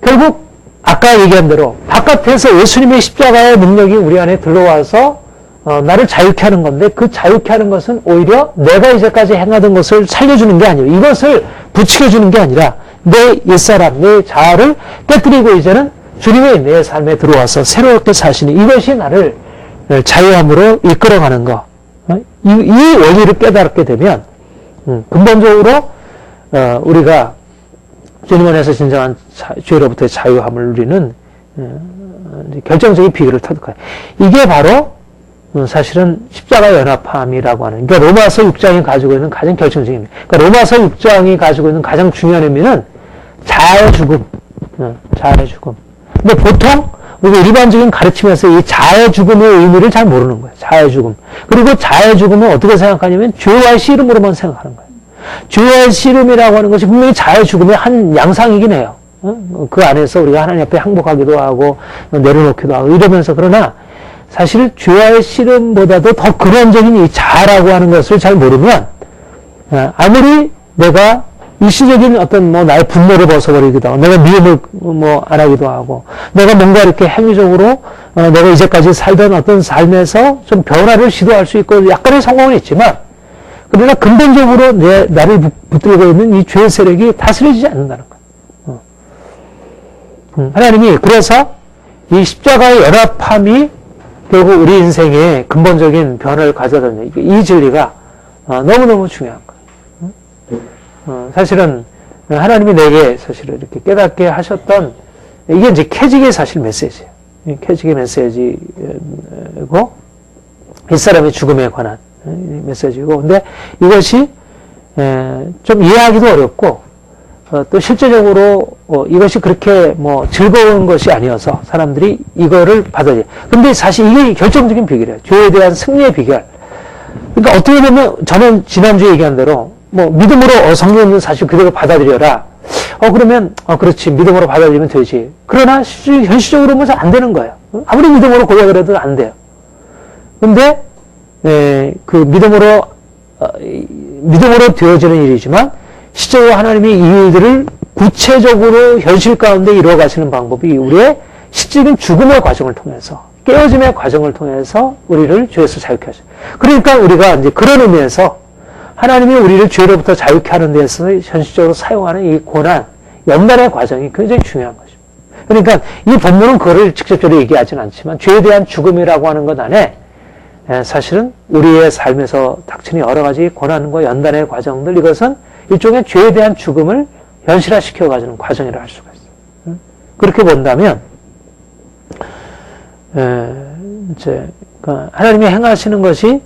결국 아까 얘기한 대로 바깥에서 예수님의 십자가의 능력이 우리 안에 들어와서 나를 자유케 하는 건데 그 자유케 하는 것은 오히려 내가 이제까지 행하던 것을 살려주는 게 아니고 이것을 부추겨주는 게 아니라 내 옛사람, 내 자아를 깨뜨리고 이제는 주님의 내 삶에 들어와서 새롭게 사시는 이것이 나를 자유함으로 이끌어가는 거. 이 원리를 깨닫게 되면 근본적으로 우리가 주님 안에서 진정한 죄로부터의 자유함을 누리는 결정적인 비결을 터득해요. 이게 바로 사실은 십자가 연합함이라고 하는 그러니까 로마서 6장이 가지고 있는 가장 결정적인 의미. 그러니까 로마서 6장이 가지고 있는 가장 중요한 의미는 자아의 죽음. 자아의 죽음. 근데 보통 우리가 일반적인 가르침에서 이 자아의 죽음의 의미를 잘 모르는 거예요. 자아의 죽음. 그리고 자아의 죽음은 어떻게 생각하냐면 죄와의 씨름으로만 생각하는 거예요. 죄의 씨름이라고 하는 것이 분명히 자아의 죽음의 한 양상이긴 해요. 그 안에서 우리가 하나님 앞에 항복하기도 하고 내려놓기도 하고 이러면서 그러나 사실 죄의 씨름보다도 더 근원적인 이 자아라고 하는 것을 잘 모르면 아무리 내가 일시적인 어떤 뭐 나의 분노를 벗어버리기도 하고 내가 미움을 뭐 안 하기도 하고 내가 뭔가 이렇게 행위적으로 내가 이제까지 살던 어떤 삶에서 좀 변화를 시도할 수 있고 약간의 성공은 있지만 그러나 근본적으로 나를 붙들고 있는 이 죄의 세력이 다스려지지 않는다는 거예요. 하나님이 그래서 이 십자가의 연합함이 결국 우리 인생에 근본적인 변화를 가져다 주는 이 진리가 너무너무 중요한 거예요. 사실은 하나님이 내게 사실은 이렇게 깨닫게 하셨던 이게 이제 캐직의 사실 메시지예요. 캐직의 메시지고 이 사람의 죽음에 관한 메시지고 근데 이것이 좀 이해하기도 어렵고 또 실제적으로 이것이 그렇게 뭐 즐거운 것이 아니어서 사람들이 이거를 받아들여요. 근데 사실 이게 결정적인 비결이에요. 죄에 대한 승리의 비결. 그러니까 어떻게 보면 저는 지난주에 얘기한 대로 뭐 믿음으로 성경은 사실 그대로 받아들여라. 그러면 그렇지 믿음으로 받아들이면 되지. 그러나 현실적으로 뭐 잘 안 되는 거예요. 아무리 믿음으로 고백을 해도 안 돼요. 근데 그 믿음으로 되어지는 일이지만 실제로 하나님이 이 일들을 구체적으로 현실 가운데 이루어 가시는 방법이 우리의 실질적인 죽음의 과정을 통해서 깨어짐의 과정을 통해서 우리를 죄에서 자유케 하셔요. 그러니까 우리가 이제 그런 의미에서 하나님이 우리를 죄로부터 자유케 하는 데서 현실적으로 사용하는 이 고난, 연단의 과정이 굉장히 중요한 것입니다. 그러니까 이 본문은 그거를 직접적으로 얘기하지는 않지만 죄에 대한 죽음이라고 하는 것 안에 사실은 우리의 삶에서 닥치는 여러 가지 고난과 연단의 과정들 이것은 일종의 죄에 대한 죽음을 현실화시켜 가지는 과정이라 할 수가 있어요. 그렇게 본다면 이제 하나님이 행하시는 것이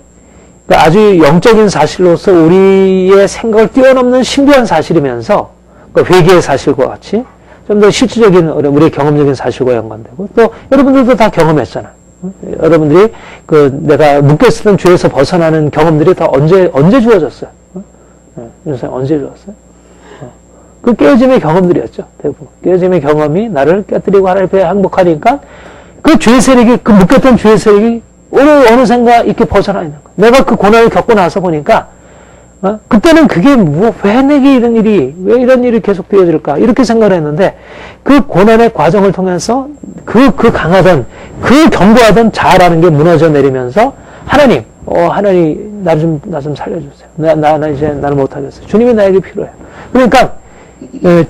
아주 영적인 사실로서 우리의 생각을 뛰어넘는 신비한 사실이면서 회개의 사실과 같이 좀 더 실질적인 우리의 경험적인 사실과 연관되고 또 여러분들도 다 경험했잖아요. 여러분들이 내가 묶여있었던 죄에서 벗어나는 경험들이 다 언제 주어졌어요? 윤선생 언제 주었어요? 그 깨어짐의 경험들이었죠. 대부분. 깨어짐의 경험이 나를 깨뜨리고 하나님 앞에 항복하니까 그 죄의 세력이, 그 묶였던 죄의 세력이 어느샌가 이렇게 벗어나 있는 거예요. 내가 그 고난을 겪고 나서 보니까, 그때는 그게 왜 내게 왜 이런 일이 계속 되어질까? 이렇게 생각을 했는데, 그 고난의 과정을 통해서 그 강하던, 그 견고하던 자아라는 게 무너져 내리면서, 하나님, 나 좀 살려주세요. 나 이제 나를 못하겠어요. 주님이 나에게 필요해요. 그러니까,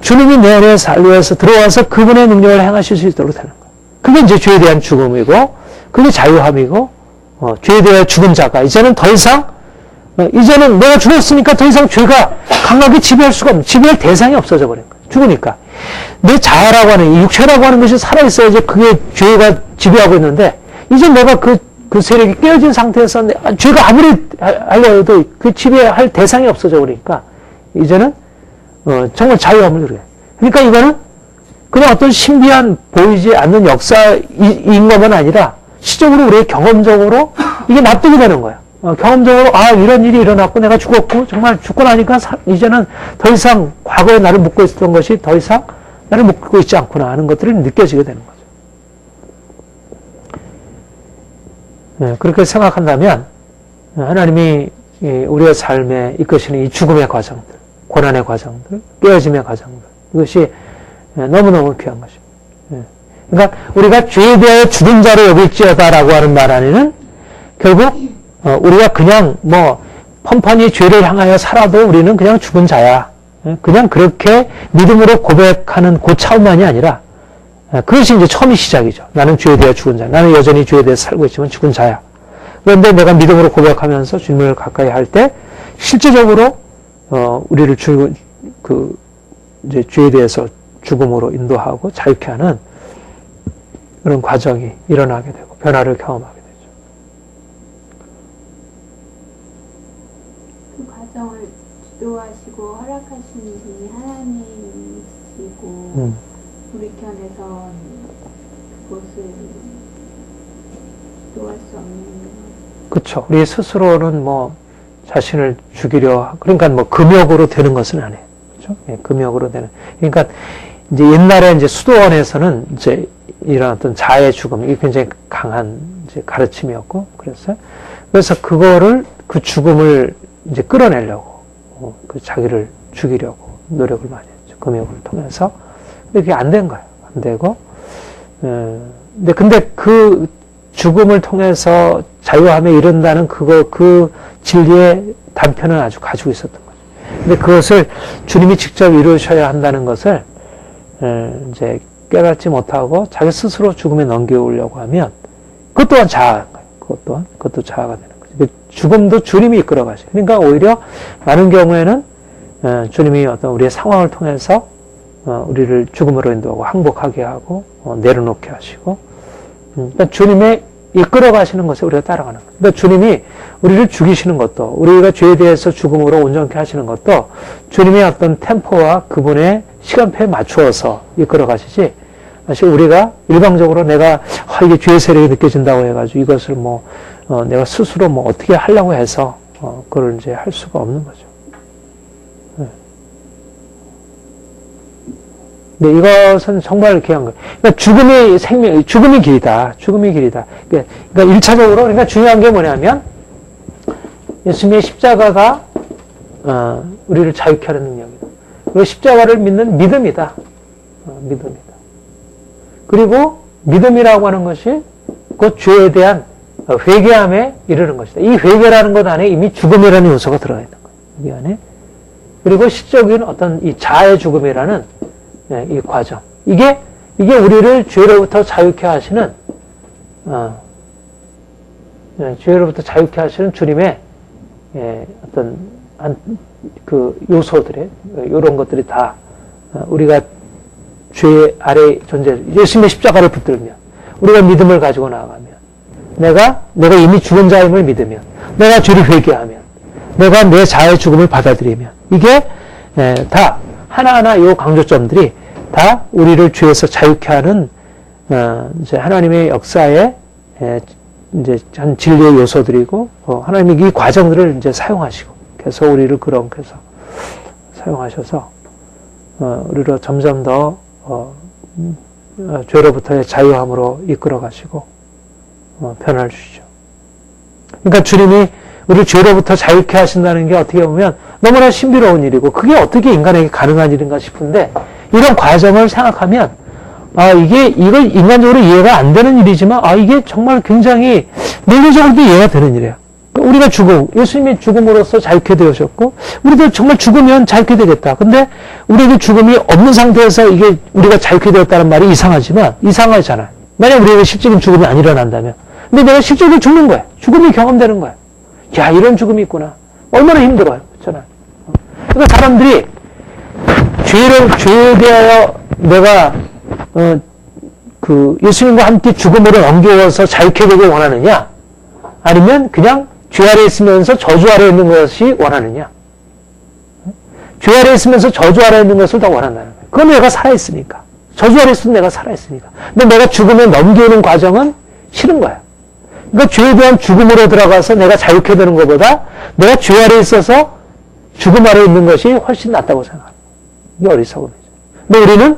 주님이 내 안에 살려서 들어와서 그분의 능력을 행하실 수 있도록 되는 거예요. 그게 이제 죄에 대한 죽음이고, 그게 자유함이고, 죄에 대한 죽은 자가, 이제는 더 이상, 이제는 내가 죽었으니까 더 이상 죄가 강하게 지배할 수가 없는, 지배할 대상이 없어져 버린 거예요. 죽으니까. 내 자아라고 하는, 이 육체라고 하는 것이 살아있어야지 그게 죄가 지배하고 있는데, 이제 내가 그 세력이 깨어진 상태에서 죄가 아무리 하려 해도 그 지배할 대상이 없어져 버리니까, 이제는, 정말 자유함을 누려요. 그러니까 이거는 그냥 어떤 신비한 보이지 않는 역사인 것만 아니라, 시적으로 우리의 경험적으로 이게 납득이 되는 거예요. 경험적으로 이런 일이 일어났고 내가 죽었고 정말 죽고 나니까 이제는 더 이상 과거에 나를 묶고 있었던 것이 더 이상 나를 묶고 있지 않구나 하는 것들이 느껴지게 되는 거죠. 그렇게 생각한다면 하나님이 우리의 삶에 이끄시는 이 죽음의 과정들, 고난의 과정들, 깨어짐의 과정들 이것이 너무너무 귀한 것입니다. 그러니까 우리가 죄에 대하여 죽은 자로 여길지어다라고 하는 말 안에는 결국 우리가 그냥 펀펀히 죄를 향하여 살아도 우리는 그냥 죽은 자야. 그냥 그렇게 믿음으로 고백하는 그 차원만이 아니라 그것이 이제 처음이 시작이죠. 나는 죄에 대해 죽은 자야. 나는 여전히 죄에 대해 살고 있지만 죽은 자야. 그런데 내가 믿음으로 고백하면서 주님을 가까이 할 때 실제적으로 우리를 이제 죄에 대해서 죽음으로 인도하고 자유케 하는 그런 과정이 일어나게 되고 변화를 경험하게 되죠. 그 과정을 기도하시고 허락하시는 분이 하나님이시고 우리 편에서 그것을 기도할 수 없는. 그렇죠. 우리 스스로는 자신을 죽이려, 그러니까 뭐 금욕으로 되는 것은 아니에요. 그죠? 예, 금욕으로 되는. 그러니까 이제 옛날에 이제 수도원에서는 이제 이런 어떤 자의 죽음, 이게 굉장히 강한 이제 가르침이었고, 그랬어요. 그래서 그 죽음을 이제 끌어내려고, 그 자기를 죽이려고 노력을 많이 했죠. 금욕을 통해서. 그게 안 된 거예요. 안 되고, 근데 그 죽음을 통해서 자유함에 이른다는 그 진리의 단편은 아주 가지고 있었던 거죠. 근데 그것을 주님이 직접 이루셔야 한다는 것을 이제 깨닫지 못하고 자기 스스로 죽음에 넘겨오려고 하면 그것 또한 자아인 거예요. 그것도 자아가 되는 거죠. 죽음도 주님이 이끌어 가시죠. 그러니까 오히려 많은 경우에는 주님이 어떤 우리의 상황을 통해서 우리를 죽음으로 인도하고 항복하게 하고 내려놓게 하시고, 그러니까 주님의 이끌어 가시는 것에 우리가 따라가는 거예요. 그러니까 주님이 우리를 죽이시는 것도, 우리가 죄에 대해서 죽음으로 온전케 하시는 것도 주님의 어떤 템포와 그분의 시간표에 맞추어서 이끌어 가시지, 사실 우리가 일방적으로 내가 이게 죄의 세력이 느껴진다고 해가지고 이것을 내가 스스로 어떻게 하려고 해서 그걸 이제 할 수가 없는 거죠. 네, 이것은 정말 귀한 거예요. 그러니까 죽음이 길이다. 죽음이 길이다. 그러니까 1차적으로, 그러니까 중요한 게 뭐냐면, 예수님의 십자가가, 우리를 자유케 하는 능력이다. 그리고 십자가를 믿는 믿음이다. 믿음이다. 그리고 믿음이라고 하는 것이 그 죄에 대한 회개함에 이르는 것이다. 이 회개라는 것 안에 이미 죽음이라는 요소가 들어가 있는 거예요. 여기 안에. 그리고 시적인 어떤 이 자의 죽음이라는 이 과정. 이게 우리를 죄로부터 자유케 하시는, 죄로부터 자유케 하시는 주님의, 어떤, 요소들의, 이런 것들이 다, 우리가 죄 아래 존재, 예수님의 십자가를 붙들면, 우리가 믿음을 가지고 나아가면, 내가 이미 죽은 자임을 믿으면, 내가 죄를 회개하면, 내가 내 자의 죽음을 받아들이면, 이게, 다, 하나하나 이 강조점들이 다 우리를 죄에서 자유케 하는 이제 하나님의 역사에 이제 한 진리의 요소들이고, 하나님이 이 과정들을 이제 사용하시고, 그래서 우리를 그렇게 해서 사용하셔서 우리로 점점 더 죄로부터의 자유함으로 이끌어 가시고 변화를 주시죠. 그러니까 주님이 우리를 죄로부터 자유케 하신다는 게 어떻게 보면 너무나 신비로운 일이고, 그게 어떻게 인간에게 가능한 일인가 싶은데, 이런 과정을 생각하면, 이걸 인간적으로 이해가 안 되는 일이지만, 이게 정말 굉장히 논리적으로도 이해가 되는 일이에요. 우리가 예수님이 죽음으로써 자유케 되셨고, 우리도 정말 죽으면 자유케 되겠다. 근데 우리에게 죽음이 없는 상태에서 이게 우리가 자유케 되었다는 말이 이상하잖아요. 만약 우리에게 실질적인 죽음이 안 일어난다면. 근데 내가 실제로 죽는 거야. 죽음이 경험되는 거야. 야, 이런 죽음이 있구나. 얼마나 힘들어요. 그렇잖아요. 그러니까 사람들이 죄에 대하여 내가, 예수님과 함께 죽음으로 넘겨서 자유케 되길 원하느냐? 아니면 그냥 죄 아래 있으면서 저주 아래 있는 것이 원하느냐? 죄 아래 있으면서 저주 아래 있는 것을 더 원한다는 거예요. 그건 내가 살아있으니까. 저주 아래 있으면 내가 살아있으니까. 근데 내가 죽음에 넘기는 과정은 싫은 거야. 그러니까 죄에 대한 죽음으로 들어가서 내가 자유케 되는 것보다 내가 죄 아래 있어서 죽음 아래 있는 것이 훨씬 낫다고 생각합니다. 이게 어리석음이죠. 근데 우리는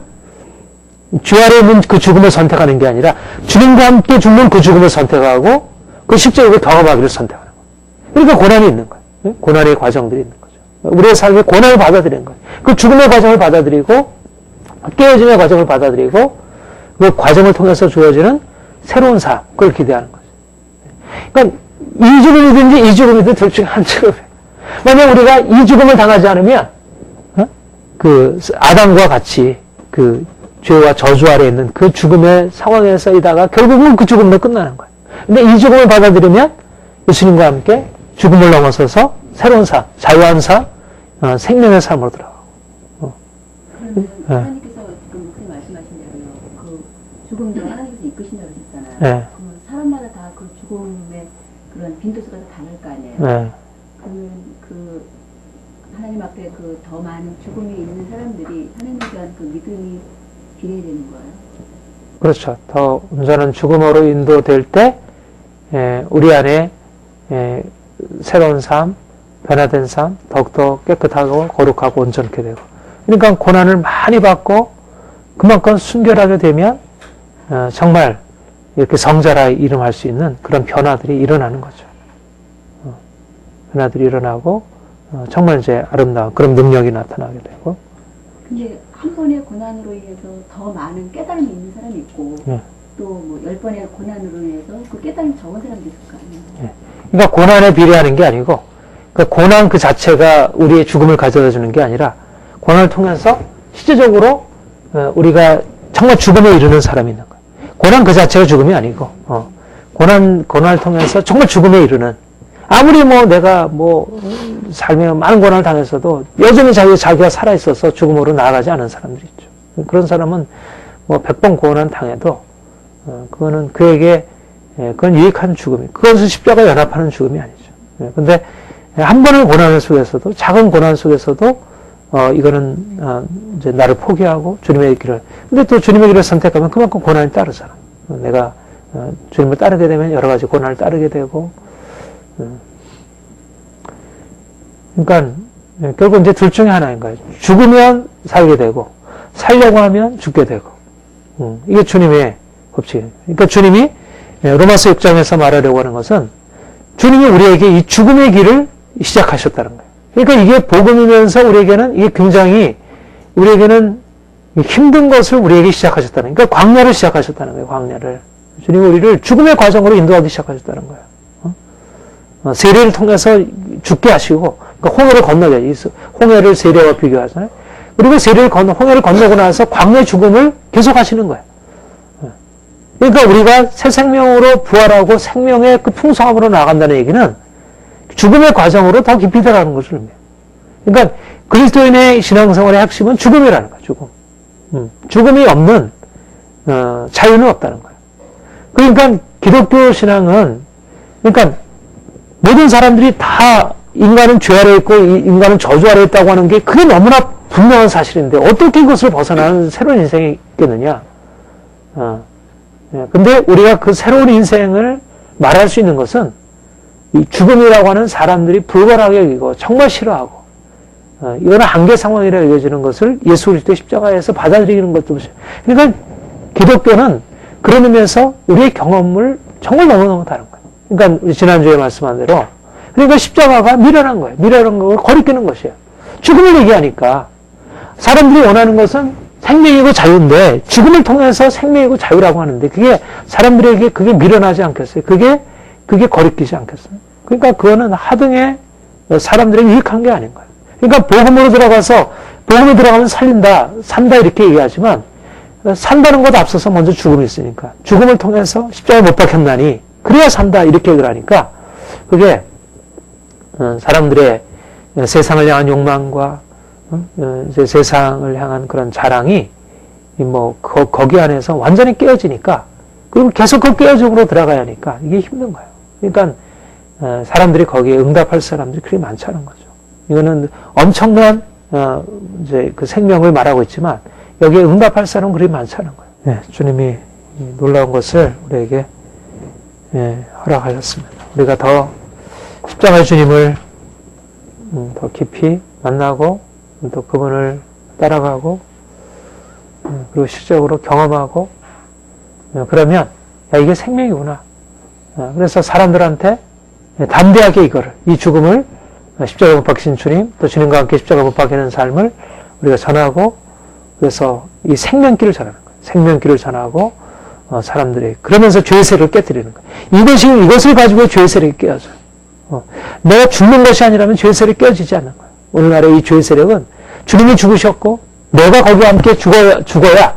죄 아래 있는 그 죽음을 선택하는 게 아니라 주님과 함께 죽는 그 죽음을 선택하고 그 십자가를 경험하기를 선택하는 거예요. 그러니까 고난이 있는 거예요. 고난의 과정들이 있는 거죠. 우리의 삶에 고난을 받아들이는 거예요. 그 죽음의 과정을 받아들이고 깨어짐의 과정을 받아들이고 그 과정을 통해서 주어지는 새로운 삶, 그걸 기대하는 거죠. 그러니까 이 죽음이든지 이 죽음이든 둘 중에 한 죽음이에요. 만약 우리가 이 죽음을 당하지 않으면 아담과 같이 그 죄와 저주 아래 있는 그 죽음의 상황에서 이다가 결국은 그 죽음으로 끝나는 거예요. 근데 이 죽음을 받아들이면 예수님과 함께 죽음을 넘어서서 새로운 삶, 자유한 삶, 생명의 삶으로 들어가고. 하나님께서 지금 목사님 말씀하신 대로요. 그 죽음도 하나님께서 이끄신다고 하셨잖아요. 네. 그러면 사람마다 다 그 죽음의 그런 빈도수가 다 다를 거 아니에요. 네. 그러면 하나님 앞에 더 많은 죽음이 있는 사람들이 하나님에 대한 그 믿음이 비례되는 거예요. 그렇죠. 더 온전한 죽음으로 인도될 때 우리 안에 새로운 삶, 변화된 삶, 더욱더 깨끗하고 거룩하고 온전케 되고. 그러니까 고난을 많이 받고 그만큼 순결하게 되면 정말 이렇게 성자라 이름할 수 있는 그런 변화들이 일어나는 거죠. 변화들이 일어나고 정말 이제 아름다운 그런 능력이 나타나게 되고. 근데 한 번의 고난으로 인해서 더 많은 깨달음이 있는 사람이 있고 또 뭐 10번의 고난으로 인해서 그 깨달음이 적은 사람도 있을 거 아니에요. 그러니까 고난에 비례하는 게 아니고 그러니까 고난 그 자체가 우리의 죽음을 가져다 주는 게 아니라 고난을 통해서 실제적으로 우리가 정말 죽음에 이르는 사람이 있는 거예요. 고난 그 자체가 죽음이 아니고 고난을 통해서 정말 죽음에 이르는 아무리 뭐 내가 뭐 삶에 많은 고난을 당했어도 여전히 자기가 살아있어서 죽음으로 나아가지 않은 사람들이 있죠. 그런 사람은 뭐 100번 고난 당해도 그거는 그에게 그건 유익한 죽음이 그것은 십자가 연합하는 죽음이 아니죠. 근데 한 번의 고난 속에서도 작은 고난 속에서도 이거는 이제 나를 포기하고 주님의 길을 근데 또 주님의 길을 선택하면 그만큼 고난이 따르잖아. 내가 주님을 따르게 되면 여러 가지 고난을 따르게 되고 그러니까 결국 이제 둘 중에 하나인 거예요. 죽으면 살게 되고 살려고 하면 죽게 되고 이게 주님의 법칙이에요. 그러니까 주님이 로마서 6장에서 말하려고 하는 것은 주님이 우리에게 이 죽음의 길을 시작하셨다는 거예요. 그러니까 이게 복음이면서 우리에게는 이게 굉장히 우리에게는 힘든 것을 우리에게 시작하셨다는 거예요. 그러니까 광야를 시작하셨다는 거예요. 광야를. 주님이 우리를 죽음의 과정으로 인도하기 시작하셨다는 거예요. 세례를 통해서 죽게 하시고 그러니까 홍해를 건너게 홍해를 세례와 비교하잖아요. 그리고 홍해를 건너고 나서 광야의 죽음을 계속 하시는 거예요. 그러니까 우리가 새 생명으로 부활하고 생명의 그 풍성함으로 나간다는 얘기는 죽음의 과정으로 더 깊이 들어가는 것을 의미해요. 그러니까 그리스도인의 신앙생활의 핵심은 죽음이라는 거예요. 죽음. 죽음이 없는 자유는 없다는 거예요. 그러니까 기독교 신앙은 그러니까 모든 사람들이 다 인간은 죄 아래 있고 인간은 저주 아래 있다고 하는 게 그게 너무나 분명한 사실인데 어떻게 그것을 벗어나는 새로운 인생이 있겠느냐. 근데 우리가 그 새로운 인생을 말할 수 있는 것은 이 죽음이라고 하는 사람들이 불가하게 여기고 정말 싫어하고 이거는 한계 상황이라 여겨지는 것을 예수 그리스도의 십자가에서 받아들이는 것도 그러니까 기독교는 그런 의미에서 우리의 경험을 정말 너무너무 다른 거예요. 그러니까 우리 지난주에 말씀한 대로 그러니까 십자가가 미련한 거예요. 미련한 걸 거리끼는 것이에요. 죽음을 얘기하니까 사람들이 원하는 것은 생명이고 자유인데 죽음을 통해서 생명이고 자유라고 하는데 그게 사람들에게 그게 미련하지 않겠어요? 그게 거리끼지 않겠어요? 그러니까 그거는 하등의 사람들에게 유익한 게 아닌 거예요. 그러니까 복음으로 들어가서 복음에 들어가면 산다 이렇게 얘기하지만 산다는 것도 앞서서 먼저 죽음이 있으니까 죽음을 통해서 십자가에 못 박혔나니 그래야 산다 이렇게 얘기를 하니까 그게 사람들의 세상을 향한 욕망과 이제 세상을 향한 그런 자랑이 거기 안에서 완전히 깨어지니까 그리고 계속 그 깨어짐으로 들어가야 하니까 이게 힘든 거예요. 그러니까 사람들이 거기에 응답할 사람들이 그리 많지 않은 거죠. 이거는 엄청난 이제 그 생명을 말하고 있지만 여기에 응답할 사람은 그리 많지 않은 거예요. 네, 주님이 놀라운 것을 우리에게 허락하셨습니다. 우리가 더 십자가의 주님을 더 깊이 만나고 또 그분을 따라가고 그리고 실제적으로 경험하고 그러면 이게 생명이구나. 그래서 사람들한테 담대하게 이 죽음을 십자가 못 박히신 주님 또 주님과 함께 십자가 못 박히는 삶을 우리가 전하고 그래서 이 생명길을 전하는 거예요. 생명길을 전하고 사람들이 그러면서 죄의 세력을 깨뜨리는 거예요. 이것을 가지고 죄의 세력이 깨어져요. 내가 죽는 것이 아니라면 죄의 세력이 깨어지지 않는 거예요. 오늘날의 이 죄의 세력은 주님이 죽으셨고 내가 거기와 함께 죽어야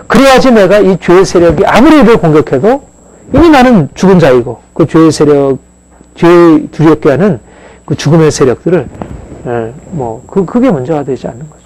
그래야지 내가 이 죄의 세력이 아무리 이를 공격해도 이미 나는 죽은 자이고 그 죄의 세력 죄의 두렵게 하는 그 죽음의 세력들을 그게 문제가 되지 않는 거죠.